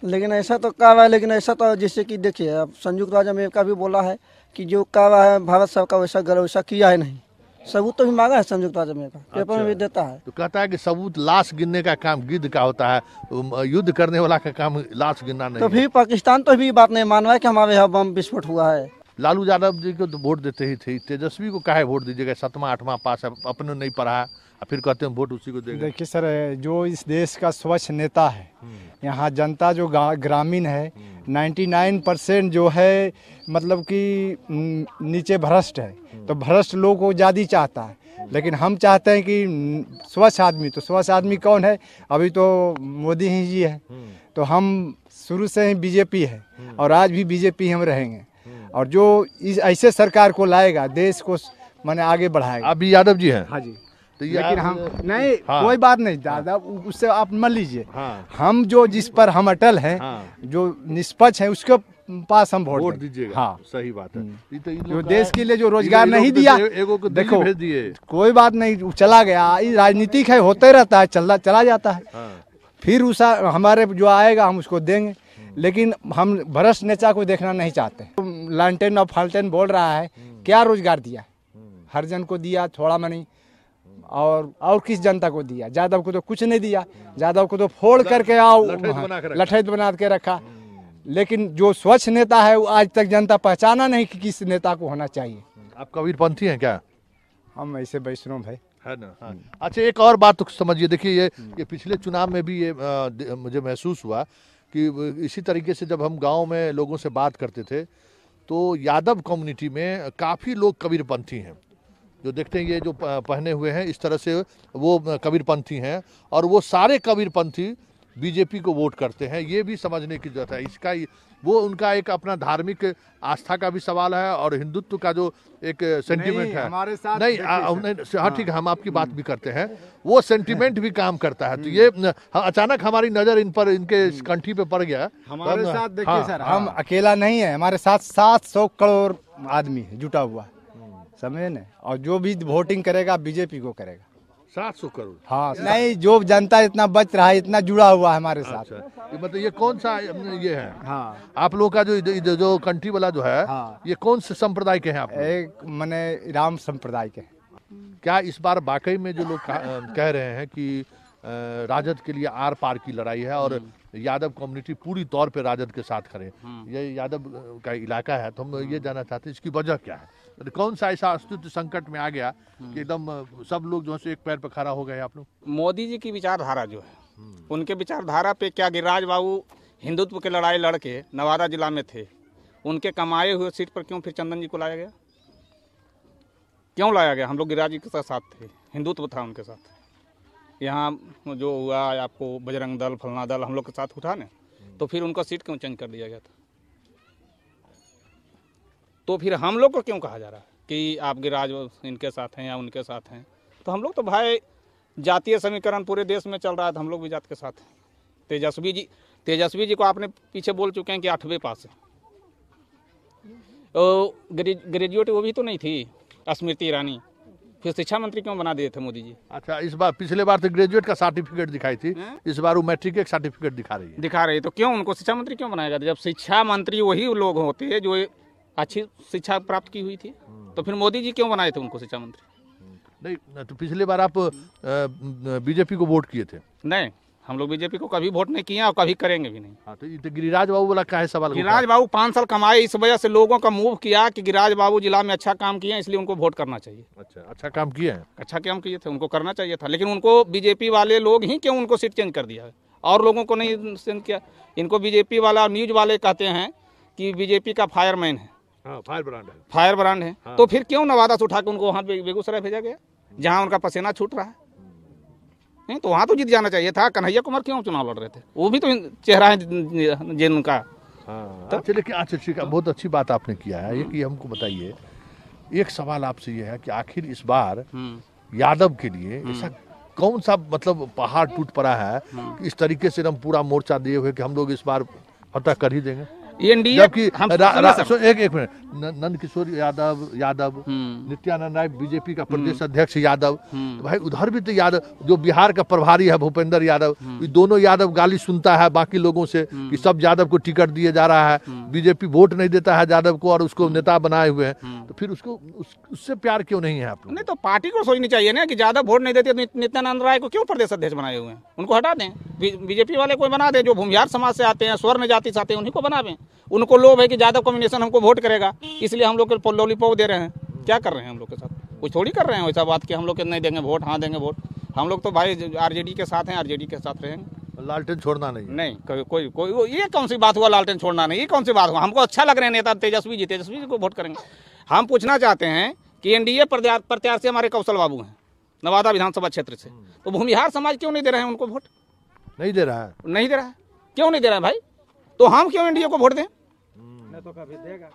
लेकिन ऐसा तो कहा है, लेकिन ऐसा तो जैसे कि देखिए अब संयुक्त राज्य अमेरिका भी बोला है कि जो कहा है भारत सरकार वैसा वैसा किया है नहीं। सबूत तो भी मांगा है संयुक्त राज्य अमेरिका, पेपर में भी देता है। तो कहता है कि सबूत लाश गिनने का काम गिद्ध का होता है, युद्ध करने वाला का काम लाश गिनना नहीं। तो फिर पाकिस्तान तो भी बात नहीं मान रहा है कि हमारे यहाँ बम विस्फोट हुआ है। लालू यादव जी को तो वोट देते ही थे, तेजस्वी को काहे वोट दीजिएगा? 7वां 8वां पास है, अपने नहीं पढ़ा है, फिर कहते हैं वोट उसी को देंगे। देखिए सर, जो इस देश का स्वच्छ नेता है, यहाँ जनता जो ग्रामीण है 99% जो है मतलब कि नीचे भ्रष्ट है, तो भ्रष्ट लोग को ज़्यादा चाहता है। लेकिन हम चाहते हैं कि स्वच्छ आदमी, तो स्वच्छ आदमी कौन है? अभी तो मोदी ही जी है। तो हम शुरू से ही बीजेपी है और आज भी बीजेपी हम रहेंगे, और जो इस ऐसे सरकार को लाएगा देश को माने आगे बढ़ाएगा। अभी यादव जी हैं। हाँ जी। तो लेकिन हम नहीं, कोई बात नहीं दादा, उससे आप मान लीजिए। हम जो जिस पर हम अटल हैं, जो निष्पक्ष है, उसके पास हम वोट दीजिएगा। हाँ, सही बात है। जो देश के लिए जो रोजगार नहीं दिया, देखो कोई बात नहीं, चला गया, राजनीतिक है, होते रहता है, चला जाता है। फिर उस हमारे जो आएगा हम उसको देंगे, लेकिन हम भ्रष्ट नेता को देखना नहीं चाहते। लालटेन और फालटेन बोल रहा है, क्या रोजगार दिया? हर जन को दिया थोड़ा मनी, और किस जनता को दिया? यादव को तो कुछ नहीं दिया, यादव को तो फोड़ करके आओ लठैत बना के रखा। लेकिन जो स्वच्छ नेता है वो आज तक जनता पहचाना नहीं कि किस नेता को होना चाहिए। आप कबीरपंथी हैं क्या? हम ऐसे वैष्णव भाई है ना। हाँ। अच्छा, एक और बात तो समझिए, देखिए ये पिछले चुनाव में भी ये मुझे महसूस हुआ कि इसी तरीके से जब हम गांव में लोगों से बात करते थे तो यादव कम्युनिटी में काफ़ी लोग कबीरपंथी हैं। जो देखते हैं ये जो पहने हुए हैं इस तरह से, वो कबीरपंथी हैं, और वो सारे कबीरपंथी बीजेपी को वोट करते हैं। ये भी समझने की जरूरत है। इसका वो उनका एक अपना धार्मिक आस्था का भी सवाल है और हिंदुत्व का जो एक सेंटिमेंट है। हमारे साथ नहीं, हाँ ठीक है, हम आपकी बात भी करते हैं, वो सेंटिमेंट भी काम करता है। तो ये अचानक हमारी नजर इन पर, इनके कंठी पे पड़ गया। हमारे साथ देखिए सर, हम अकेला नहीं है, हमारे साथ 700 करोड़ आदमी है जुटा हुआ, समझे न। और जो भी वोटिंग करेगा बीजेपी को करेगा। 700 करोड़? हाँ, नहीं, जो जनता इतना बच रहा है, इतना जुड़ा हुआ है हमारे साथ। मतलब ये कौन सा ये है? हाँ, आप लोग का जो कंट्री वाला जो है, हाँ, ये कौन से संप्रदाय के हैं आप? एक मने राम संप्रदाय के। क्या इस बार वाकई में जो लोग कह रहे हैं कि राजद के लिए आर पार की लड़ाई है और यादव कम्युनिटी पूरी तौर पे राजद के साथ खड़े, ये यादव का इलाका है, तो हम ये जानना चाहते हैं इसकी वजह क्या है? कौन सा ऐसा अस्तित्व संकट में आ गया कि एकदम सब लोग जो है एक पैर पे खड़ा हो गए आप लोग? मोदी जी की विचारधारा जो है, उनके विचारधारा पे क्या गिरिराज बाबू हिंदुत्व की लड़ाई लड़के नवादा जिला में थे, उनके कमाए हुए सीट पर क्यों फिर चंदन जी को लाया गया? क्यों लाया गया? हम लोग गिरिराज जी के साथ थे, हिंदुत्व था उनके साथ। यहाँ जो हुआ आपको बजरंग दल फलना दल हम लोग के साथ उठा ना, तो फिर उनका सीट क्यों चेंज कर दिया गया था? तो फिर हम लोग को क्यों कहा जा रहा है कि आप गिरिराज इनके साथ हैं या उनके साथ हैं? तो हम लोग तो भाई जातीय समीकरण पूरे देश में चल रहा है, तो हम लोग भी जात के साथ हैं। तेजस्वी जी को आपने पीछे बोल चुके हैं कि 8वें पास है। ग्रेजुएट वो भी तो नहीं थी, स्मृति ईरानी, फिर शिक्षा मंत्री क्यों बना दिए थे मोदी जी? अच्छा, इस बार पिछले बार तो ग्रेजुएट का सर्टिफिकेट दिखाई थी, इस बार वो मैट्रिक का सर्टिफिकेट दिखा रही है। तो क्यों उनको शिक्षा मंत्री क्यों बनाएगा? जब शिक्षा मंत्री वही लोग होते हैं जो अच्छी शिक्षा प्राप्त की हुई थी, तो फिर मोदी जी क्यों बनाए थे उनको शिक्षा मंत्री? नहीं, तो पिछले बार आप बीजेपी को वोट किए थे? नहीं, हम लोग बीजेपी को कभी वोट नहीं किए और कभी करेंगे भी नहीं। हाँ, तो गिरिराज बाबू वाला क्या है सवाल? गिरिराज बाबू 5 साल कमाए, इस वजह से लोगों का मूव किया कि गिरिराज बाबू जिला में अच्छा काम किए, इसलिए उनको वोट करना चाहिए। अच्छा काम किए हैं? अच्छा काम किए थे, उनको करना चाहिए था। लेकिन उनको बीजेपी वाले लोग ही क्यों उनको सीट चेंज कर दिया है और लोगों को नहीं चेंज किया? इनको बीजेपी वाला न्यूज वाले कहते हैं कि बीजेपी का फायरमैन है, फायर ब्रांड है। तो फिर क्यों नवादा से उठा के उनको वहाँ बेगूसराय भेजा गया जहाँ उनका पसीना छूट रहा है? नहीं तो वहाँ तो जीत जाना चाहिए था। कन्हैया कुमार क्यों चुनाव लड़ रहे थे? वो भी तो चेहरा है जिनका। हाँ, चलिए, अच्छा ठीक है, बहुत अच्छी बात आपने किया है। ये कि हमको बताइए, एक सवाल आपसे ये है कि आखिर इस बार यादव के लिए ऐसा कौन सा मतलब पहाड़ टूट पड़ा है कि इस तरीके से हम पूरा मोर्चा दिए हुए कि हम लोग इस बार फतह कर ही देंगे? एनडीए जबकि एक मिनट, नंद किशोर यादव नित्यानंद राय बीजेपी का प्रदेश अध्यक्ष यादव, तो भाई उधर भी तो यादव, जो बिहार का प्रभारी है भूपेंद्र यादव, ये दोनों यादव गाली सुनता है बाकी लोगों से कि सब यादव को टिकट दिए जा रहा है, बीजेपी वोट नहीं देता है यादव को और उसको नेता बनाए हुए हैं, तो फिर उसको उससे प्यार क्यों नहीं है आप लोग? नहीं तो पार्टी को सोचनी चाहिए ना कि यादव वोट नहीं देते तो नित्यानंद राय को क्यों प्रदेश अध्यक्ष बनाए हुए हैं, उनको हटा दें, बीजेपी वाले कोई बना दे, जो भूमिहार समाज से आते हैं, स्वर्ण जाति से आते हैं, उन्हीं को बनावें। उनको लोभ है कि यादव कम्युनिकेशन हमको वोट करेगा, इसलिए हम लोग को लॉलीपॉप दे रहे हैं। क्या कर रहे हैं हम लोग के साथ? कुछ थोड़ी कर रहे हैं वैसा बात कि हम लोग के नहीं देंगे वोट, हाँ देंगे वोट। हम लोग तो भाई आरजेडी के साथ हैं, आरजेडी के साथ रहेंगे। लालटेन छोड़ना नहीं कोई ये कौन सी बात हुआ लालटेन छोड़ना नहीं, ये कौन सी बात हुआ? हमको अच्छा लग रहे हैं नेता तेजस्वी जी को वोट करेंगे। हम पूछना चाहते हैं कि एनडीए प्रत्याशी हमारे कौशल बाबू हैं नवादा विधानसभा क्षेत्र से, तो भूमिहार समाज क्यों नहीं दे रहे हैं उनको वोट? नहीं दे रहा है क्यों नहीं दे रहा है भाई? तो हम क्यों एनडीए को वोट दें? तो कभी देगा।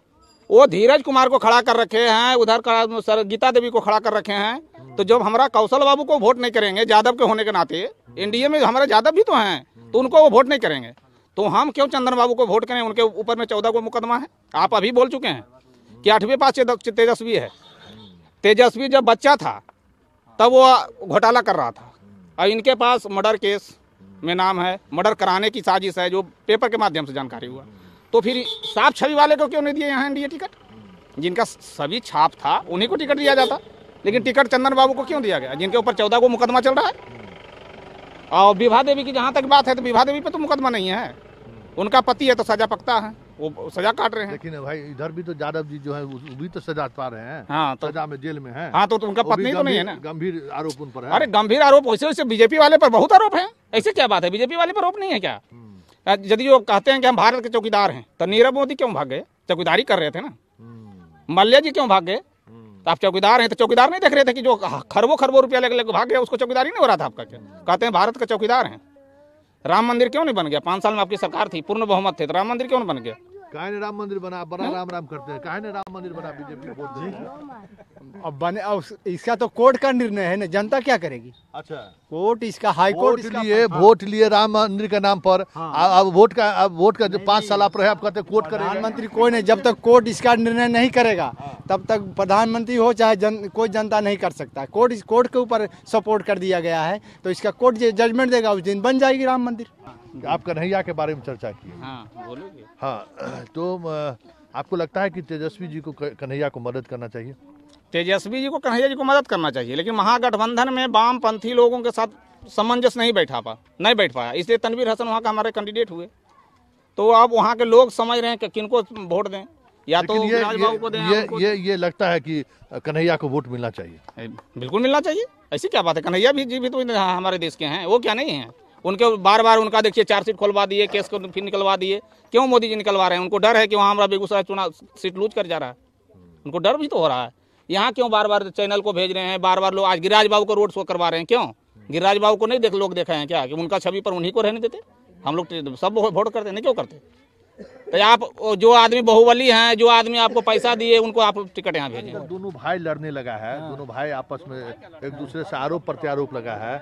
वो धीरज कुमार को खड़ा कर रखे हैं, उधर गीता देवी को खड़ा कर रखे हैं, तो जब हमारा कौशल बाबू को वोट नहीं करेंगे यादव के होने के नाते, एनडीए में हमारे यादव भी तो हैं, तो उनको वो वोट नहीं करेंगे, तो हम क्यों चंदन बाबू को वोट करें? उनके ऊपर में 14 को मुकदमा है। आप अभी बोल चुके हैं कि 8वें पास तेजस्वी है। तेजस्वी जब बच्चा था तब वो घोटाला कर रहा था, और इनके पास मर्डर केस में नाम है, मर्डर कराने की साजिश है, जो पेपर के माध्यम से जानकारी हुआ। तो फिर साफ छवि वाले को क्यों नहीं दिए यहाँ एनडीए टिकट? जिनका सभी छाप था उन्हीं को टिकट दिया जाता, लेकिन टिकट चंदन बाबू को क्यों दिया गया, जिनके ऊपर 14 को मुकदमा चल रहा है। और विभा देवी की जहाँ तक बात है, तो विभा देवी पे तो मुकदमा नहीं है, उनका पति है तो सजा पकता है, वो सजा काट रहे हैं। लेकिन भाई इधर भी तो यादव जी जो है वो भी तो सजा पा रहे हैं। हाँ, तो सजा में जेल में है। हाँ, तो उनका पत्नी तो नहीं है ना। गंभीर आरोप उन पर है। अरे गंभीर आरोप वैसे बीजेपी वाले पर बहुत आरोप है, ऐसे क्या बात है? बीजेपी वाले पर आरोप नहीं है क्या? यदि वो कहते हैं कि हम भारत के चौकीदार हैं, तो नीरव मोदी क्यों भाग गए? चौकीदारी कर रहे थे ना। मल्ल्या जी क्यों भाग गए? तो आप चौकीदार हैं, तो चौकीदार नहीं देख रहे थे कि जो खरबों रुपया लेकर भाग गया उसको चौकीदारी नहीं हो रहा था आपका? क्या कहते हैं भारत के चौकीदार हैं। राम मंदिर क्यों नहीं बन गया? 5 साल में आपकी सरकार थी, पूर्ण बहुमत थे, तो राम मंदिर क्यों नहीं बन गया? काहे ने राम मंदिर बना? बड़ा राम करते हैं, काहे ने राम मंदिर बना? बीजेपी अब बने, अब इसका तो कोर्ट का निर्णय है ना, जनता क्या करेगी? अच्छा, कोर्ट इसका हाई कोर्ट वोट लिए राम मंदिर के नाम पर। अब वोट का जो 5 साल आप रहे, आप कहते कोर्ट करेगा? प्रधानमंत्री कोई नहीं, जब तक कोर्ट इसका निर्णय नहीं करेगा तब तक प्रधानमंत्री हो चाहे कोई जनता नहीं कर सकता। कोर्ट के ऊपर सपोर्ट कर दिया गया है, तो इसका कोर्ट जजमेंट देगा उस दिन बन जाएगी राम मंदिर। आप कन्हैया के बारे में चर्चा की। हाँ, बोलोगे। हाँ, तो आपको लगता है कि तेजस्वी जी को कन्हैया को मदद करना चाहिए? तेजस्वी जी को कन्हैया जी को मदद करना चाहिए, लेकिन महागठबंधन में वामपंथी लोगों के साथ सामंजस्य नहीं बैठ पाया, इसलिए तनवीर हसन वहाँ का हमारे कैंडिडेट हुए। तो अब वहाँ के लोग समझ रहे हैं कि किनको वोट दें, या तो राजबाबू को दें। ये लगता है कि कन्हैया को वोट मिलना चाहिए। बिल्कुल मिलना चाहिए, ऐसी क्या बात है? कन्हैया जी भी तो हमारे देश के हैं, वो क्या नहीं है? उनके बार बार उनका देखिए चार्जशीट खुलवा दिए, केस को फिर निकलवा दिए। क्यों मोदी जी निकलवा रहे हैं? उनको डर है कि वहाँ हमारा बेगूसराय चुनाव सीट लूज कर जा रहा है, उनको डर भी तो हो रहा है। यहाँ क्यों बार बार चैनल को भेज रहे हैं, बार बार लोग आज गिरिराज बाबू को रोड शो करवा रहे हैं? क्यों? गिरिराज बाबू को नहीं लोग देखा है क्या कि उनका छवि पर उन्हीं को रहने देते? हम लोग सब वोट करते नहीं, क्यों करते? तो आप जो आदमी बाहुबली हैं, जो आदमी आपको पैसा दिए, उनको आप टिकट यहाँ भेजें। दोनों भाई लड़ने लगा है, दोनों भाई आपस में एक दूसरे से आरोप प्रत्यारोप लगा है,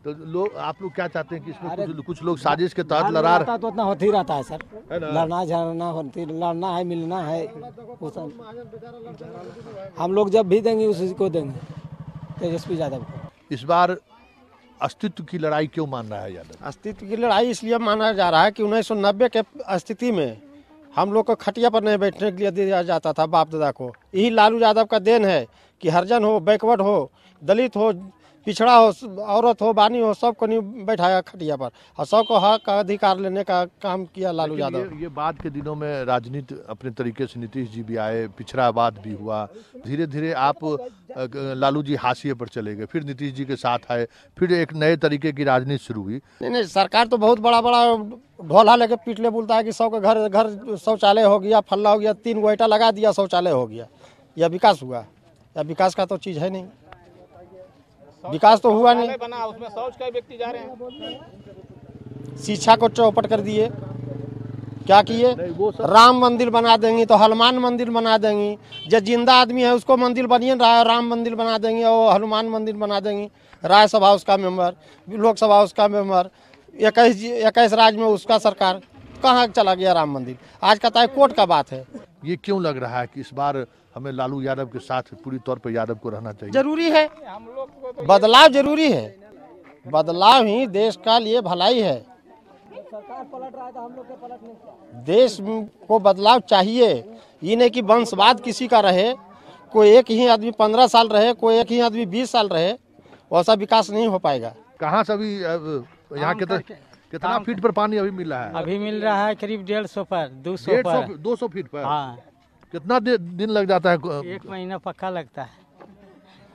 तो आप लोग क्या चाहते हैं कि इसमें कुछ लोग साजिश के तहत लड़ा रहे? तो उतना होती रहता है सर, लड़ना झगड़ना लड़ना है, मिलना है, वो सब हम लोग जब भी देंगे उसी को देंगे, तेजस्वी यादव को। इस बार अस्तित्व की लड़ाई क्यों मान रहा है यादव? अस्तित्व की लड़ाई इसलिए माना जा रहा है कि 1990 के स्थिति में हम लोग को खटिया पर नहीं बैठने के लिए दिया जाता था बाप दादा को। यही लालू यादव का देन है कि हरिजन हो, बैकवर्ड हो, दलित हो, पिछड़ा हो, औरत हो, बानी हो, सबको नहीं बैठाया खटिया पर, और सबको हक का अधिकार लेने का काम किया लालू यादव। ये बाद के दिनों में राजनीति अपने तरीके से नीतीश जी भी आए, पिछड़ावाद भी हुआ, धीरे धीरे आप लालू जी हाशिए पर चले गए, फिर नीतीश जी के साथ आए, फिर एक नए तरीके की राजनीति शुरू हुई। नहीं, सरकार तो बहुत बड़ा बड़ा ढोला लेके पीटले बोलता है कि सबके घर घर शौचालय हो गया, फल्ला हो गया, 3 गोइटा लगा दिया, शौचालय हो गया। यह विकास हुआ? या विकास का तो चीज़ है नहीं, विकास तो हुआ नहीं। बना उसमें शौच का व्यक्ति जा रहे हैं। शिक्षा को चौपट कर दिए, क्या किए? राम मंदिर बना देंगे तो हनुमान मंदिर बना देंगे, जो जिंदा आदमी है उसको मंदिर बनिए रहा है, राम मंदिर बना देंगे और हनुमान मंदिर बना देंगे। राज्यसभा उसका मेंबर, लोकसभा उसका मेंबर, 21 राज्य में उसका सरकार, कहाँ चला गया राम मंदिर? आज का कोर्ट का बात है। ये क्यों लग रहा है कि इस बार हमें लालू यादव के साथ पूरी तौर पर यादव को रहना चाहिए? जरूरी है, बदलाव जरूरी है, बदलाव ही देश का लिए भलाई है। देश को बदलाव चाहिए, ये नहीं कि वंशवाद किसी का रहे, कोई एक ही आदमी 15 साल रहे, कोई एक ही आदमी 20 साल रहे, वैसा विकास नहीं हो पाएगा। कहाँ से अभी यहाँ कितना फीट पर पानी अभी मिल रहा है? अभी मिल रहा है करीब 150 पर, 200 पर, 200 फीट पर। हाँ। कितना दिन लग जाता है? 1 महीना पक्का लगता है।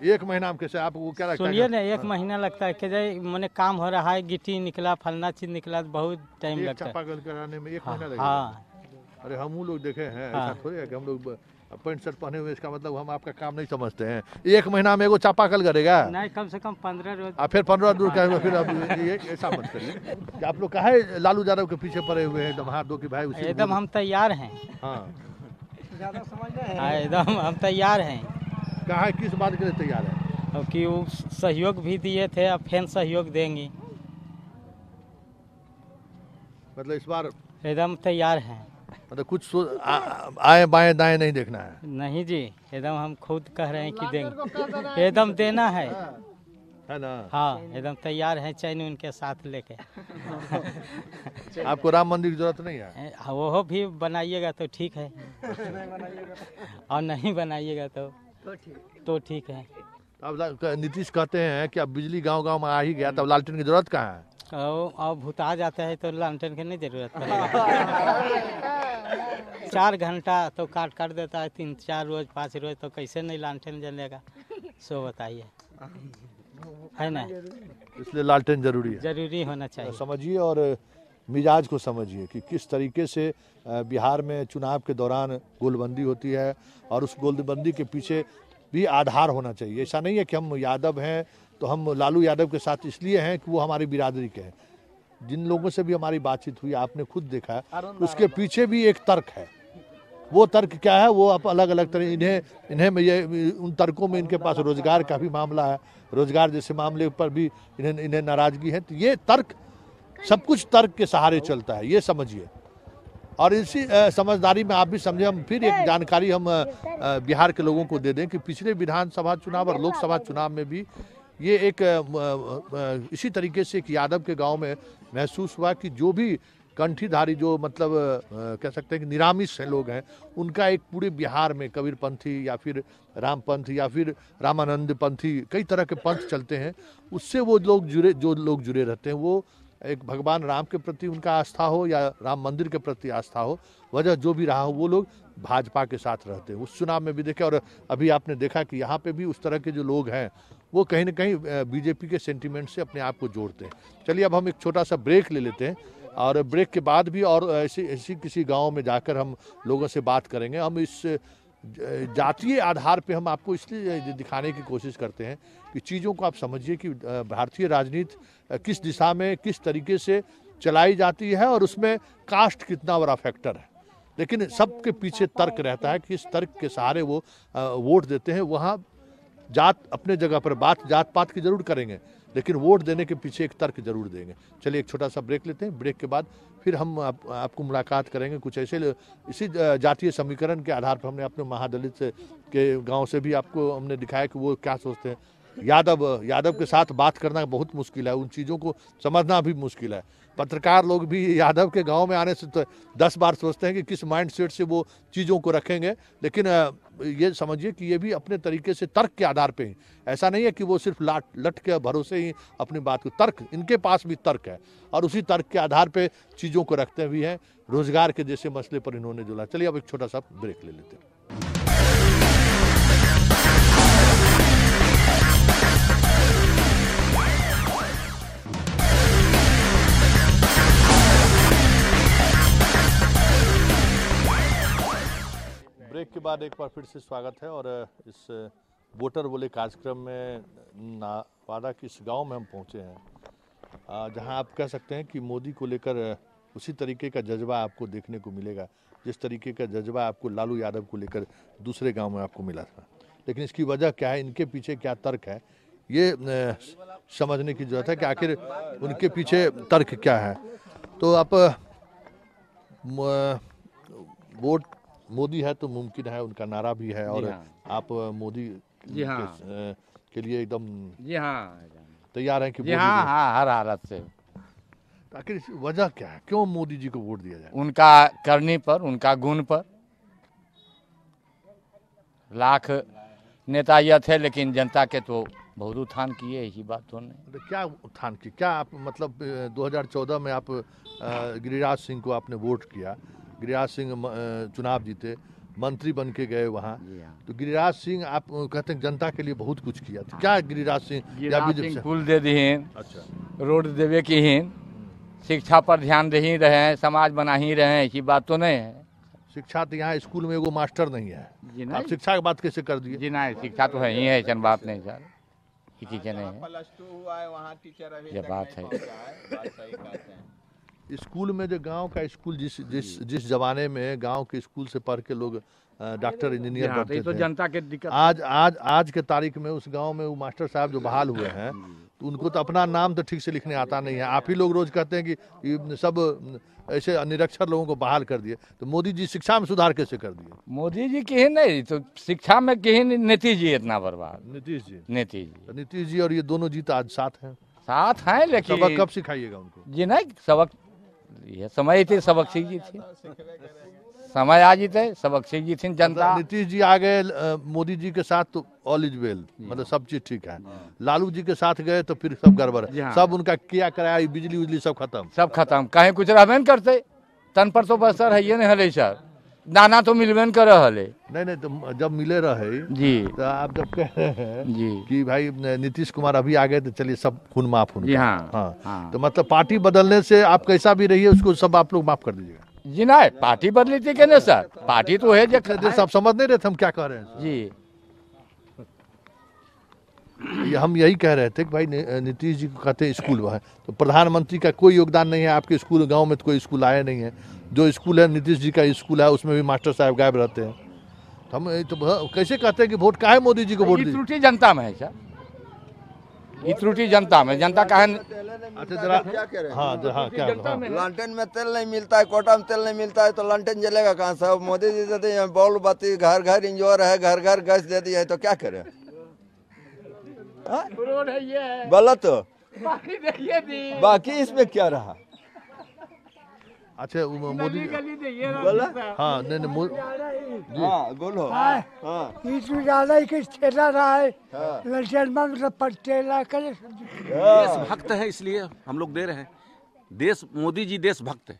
1 महीना में कैसे? आपको क्या लगता है? सुनिए ना, 1 महीना लगता है कि मैंने काम हो रहा है, गिट्टी निकला, फलना चीज निकला, तो बहुत टाइम लगता है। चापाकल कराने में 1 महीना लगेगा। हाँ। अरे हम लोग देखे हैं, ऐसा थोड़ी है कि हम लोग पैंट शर्ट पहने हुए, इसका मतलब हम आपका काम नहीं समझते हैं। 1 महीना में एगो चापाकल करेगा? नहीं, कम से कम 15 रोज। फिर 15 रोज का, फिर अब ये ऐसा मत करिए। आप लोग कहे लालू यादव के पीछे पड़े हुए हैं एकदम हाथ धो के भाई? एकदम हम तैयार हैं। हाँ, एकदम हम तैयार हैं। कहा किस बात के लिए तैयार है? कि वो सहयोग भी दिए थे, अब फिर सहयोग देंगी। मतलब इस बार एकदम तैयार हैं। मतलब कुछ आए बाएं दाएं नहीं देखना है? नहीं जी, एकदम हम खुद कह रहे हैं कि देंगे, एकदम देना है ना? हाँ, एकदम तैयार है, चैन उनके साथ लेके। आपको राम मंदिर की जरूरत नहीं है? वो भी बनाइएगा तो ठीक है, और नहीं बनाइएगा तो ठीक है। अब नीतीश कहते हैं कि अब बिजली गांव-गांव में आ ही गया, तब लालटेन की जरूरत कहाँ है? और भूता जाता है तो लालटेन की नहीं जरूरत पड़ेगा। 4 घंटा तो काट देता है, 3-4 रोज 5 रोज, तो कैसे नहीं लालटेन जलेगा? सो बताइए, है ना? इसलिए लालटेन जरूरी है, जरूरी होना चाहिए। समझिए और मिजाज को समझिए कि किस तरीके से बिहार में चुनाव के दौरान गोलबंदी होती है, और उस गोलबंदी के पीछे भी आधार होना चाहिए। ऐसा नहीं है कि हम यादव हैं तो हम लालू यादव के साथ इसलिए हैं कि वो हमारी बिरादरी के हैं। जिन लोगों से भी हमारी बातचीत हुई, आपने खुद देखा, उसके पीछे भी एक तर्क है। वो तर्क क्या है? वो आप अलग अलग तरह इन्हें ये उन तर्कों में इनके पास रोजगार का भी मामला है, रोजगार जैसे मामले पर भी इन्हें नाराजगी है। तो ये तर्क, सब कुछ तर्क के सहारे चलता है, ये समझिए। और इसी समझदारी में आप भी समझे। हम फिर एक जानकारी हम बिहार के लोगों को दे दें कि पिछले विधानसभा चुनाव और लोकसभा चुनाव में भी ये एक इसी तरीके से एक यादव के गांव में महसूस हुआ कि जो भी कंठीधारी, जो मतलब कह सकते हैं कि निरामिष हैं लोग हैं, उनका एक पूरे बिहार में कबीरपंथी या फिर रामपंथ या फिर रामानंद पंथी, कई तरह के पंथ चलते हैं, उससे वो लोग जुड़े रहते हैं। वो एक भगवान राम के प्रति उनका आस्था हो या राम मंदिर के प्रति आस्था हो, वजह जो भी रहा हो, वो लोग भाजपा के साथ रहते हैं। उस चुनाव में भी देखे, और अभी आपने देखा कि यहाँ पे भी उस तरह के जो लोग हैं वो कहीं ना कहीं बीजेपी के सेंटीमेंट से अपने आप को जोड़ते हैं। चलिए अब हम एक छोटा सा ब्रेक ले लेते हैं, और ब्रेक के बाद भी और ऐसी किसी गांव में जाकर हम लोगों से बात करेंगे। हम इस जातीय आधार पे हम आपको इसलिए दिखाने की कोशिश करते हैं कि चीज़ों को आप समझिए कि भारतीय राजनीति किस दिशा में, किस तरीके से चलाई जाती है, और उसमें कास्ट कितना बड़ा फैक्टर है। लेकिन सबके पीछे तर्क रहता है कि इस तर्क के सहारे वो वोट देते हैं। वहाँ जात अपने जगह पर, बात जात पात की जरूर करेंगे, लेकिन वोट देने के पीछे एक तर्क जरूर देंगे। चलिए एक छोटा सा ब्रेक लेते हैं, ब्रेक के बाद फिर हम आपको मुलाकात करेंगे कुछ ऐसे इसी जातीय समीकरण के आधार पर। हमने अपने महादलित के गांव से भी आपको हमने दिखाया कि वो क्या सोचते हैं। यादव के साथ बात करना बहुत मुश्किल है, उन चीज़ों को समझना भी मुश्किल है। पत्रकार लोग भी यादव के गांव में आने से तो 10 बार सोचते हैं कि किस माइंडसेट से वो चीज़ों को रखेंगे। लेकिन ये समझिए कि ये भी अपने तरीके से तर्क के आधार पे ही, ऐसा नहीं है कि वो सिर्फ लट के भरोसे ही अपनी बात को, तर्क, इनके पास भी तर्क है, और उसी तर्क के आधार पे चीज़ों को रखते हुए हैं। रोजगार के जैसे मसले पर इन्होंने जुड़ा। चलिए अब एक छोटा सा ब्रेक ले लेते हैं। ब्रेक के बाद एक बार फिर से स्वागत है, और इस वोटर बोले कार्यक्रम में नवादा के इस गांव में हम पहुंचे हैं, जहां आप कह सकते हैं कि मोदी को लेकर उसी तरीके का जज्बा आपको देखने को मिलेगा जिस तरीके का जज्बा आपको लालू यादव को लेकर दूसरे गांव में आपको मिला था। लेकिन इसकी वजह क्या है, इनके पीछे क्या तर्क है, ये समझने की जरूरत है कि आखिर उनके पीछे तर्क क्या है। तो आप वोट मोदी है तो मुमकिन है, उनका नारा भी है, और आप मोदी के लिए एकदम तैयार हैं कि हर हालत से। आखिर वजह क्या है, क्यों मोदी जी को वोट दिया जाए? उनका करनी पर, उनका गुण पर। लाख नेता यह थे, लेकिन जनता के तो बहुत उत्थान किए, यही बात तो नहीं। क्या उत्थान की, क्या आप मतलब 2014 में आप गिरिराज सिंह को आपने वोट किया, गिरिराज सिंह चुनाव जीते, मंत्री बन के गए वहाँ, तो गिरिराज सिंह आप कहते हैं जनता के लिए बहुत कुछ किया था। क्या गिरिराज सिंह पुल दे दीन, अच्छा, रोड देवे की हीन, शिक्षा पर ध्यान दे ही रहे हैं, समाज बना ही रहे हैं, ऐसी बात तो नहीं है। शिक्षा तो यहाँ स्कूल में एगो मास्टर नहीं है, आप शिक्षा की बात कैसे कर दिए? जी नहीं, शिक्षा तो है ही है, ऐसा बात नहीं सर, नहीं है, ये बात है। स्कूल में जो गांव का स्कूल जिस जमाने में गांव के स्कूल से पढ़ के लोग डॉक्टर इंजीनियर बनते तो थे, जनता के दिक्कत आज के तारीख में उस गांव में वो मास्टर साहब जो बहाल हुए हैं, तो उनको तो अपना नाम तो ठीक से लिखने आता नहीं है। आप ही लोग रोज कहते हैं कि सब ऐसे निरक्षर लोगों को बहाल कर दिए, तो मोदी जी शिक्षा में सुधार कैसे कर दिए? मोदी जी की नहीं, तो शिक्षा में की नीतीश जी इतना बर्बाद। नीतीश जी और ये दोनों जी तो आज साथ हैं, लेकिन सबक कब सिखाइएगा उनको? जी नहीं, सबक ये समय थी, सबक सीख जी थी, समय आ जीते, सबक सीख जी थी जनता। नीतीश जी आ गए मोदी जी के साथ तो ऑल इज वेल, मतलब सब चीज ठीक है। लालू जी के साथ गए तो फिर सब गड़बड़ है, सब उनका किया कराया, बिजली उजली सब खत्म, कहीं कुछ रहबे न करते, तन पर तो बसर है ये नहीं हले सर, दाना तो मिलबे न कर हले। नहीं तो जब मिले रहे जी, तो आप जब कह रहे हैं जी कि भाई नीतीश कुमार अभी आ गए तो चलिए सब खून माफ होंगे। हाँ, तो मतलब पार्टी बदलने से आप कैसा भी रहिए उसको सब आप लोग माफ कर दीजिएगा? जी नहीं, पार्टी बदली थी क्या सर, पार्टी तो है जो सब समझ नहीं रहे थे हम क्या कह रहे हैं जी। हम यही कह रहे थे कि भाई नीतीश जी को कहते हैं स्कूल है, तो प्रधानमंत्री का कोई योगदान नहीं है आपके स्कूल, गांव में तो कोई स्कूल आया नहीं है। जो स्कूल है नीतीश जी का स्कूल है, उसमें भी मास्टर साहब गायब रहते हैं। तो हम तो कैसे कहते हैं कि वोट काहे मोदी जी को वोट दीजिए? त्रुटि जनता में है सर, ये त्रुटि जनता में, जनता का अच्छा जरा क्या लालटेन में तेल नहीं मिलता है, कोटा में तेल नहीं मिलता है, तो लालटेन जलेगा कहाँ से? मोदी जी देते हैं बॉल बत्ती, घर घर इंजोर है, घर घर गैस दे दिए है, तो क्या करें? गलत, बाकी इसमें क्या रहा? अच्छा मोदी हाँ गोलो ज्यादा ही कुछ ठेला रहा है, देशभक्त है इसलिए हम लोग दे रहे हैं। मोदी जी देशभक्त है,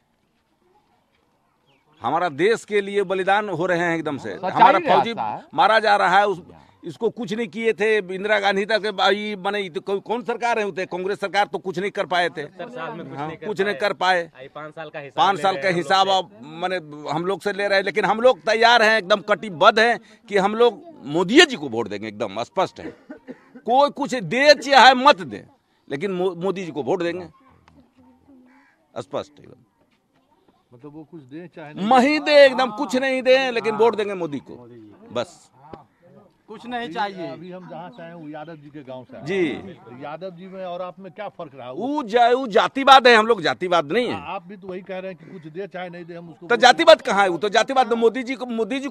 हमारा देश के लिए बलिदान हो रहे हैं एकदम से। हमारा फौजी मारा जा रहा है, इसको कुछ नहीं किए थे इंदिरा गांधी तक भाई बने, तो कौन सरकार है? कांग्रेस सरकार तो कुछ नहीं कर पाए थे, कुछ नहीं कर पाए। 5 साल का हिसाब मैंने हम लोग से ले रहे हैं, लेकिन हम लोग तैयार हैं, एकदम कटिबद्ध हैं कि हम लोग मोदी जी को वोट देंगे, एकदम स्पष्ट है। कोई कुछ दे चाहे मत दे, लेकिन मोदी जी को वोट देंगे, स्पष्ट एकदम। मतलब वो कुछ दे चाहे नहीं दे, एकदम कुछ नहीं दे, लेकिन वोट देंगे मोदी को, बस कुछ नहीं चाहिए। अभी हम जहाँ से आए वो यादव जी के गांव से जी। यादव जी में और आप में क्या फर्क रहा? वो जातिवाद है, हम लोग जातिवाद नहीं है। आप भी तो वही कह रहे हैं कि कुछ दे चाहे नहीं दे हम उसको, तो जातिवाद कहाँ है? वो तो जातिवाद तो मोदी जी को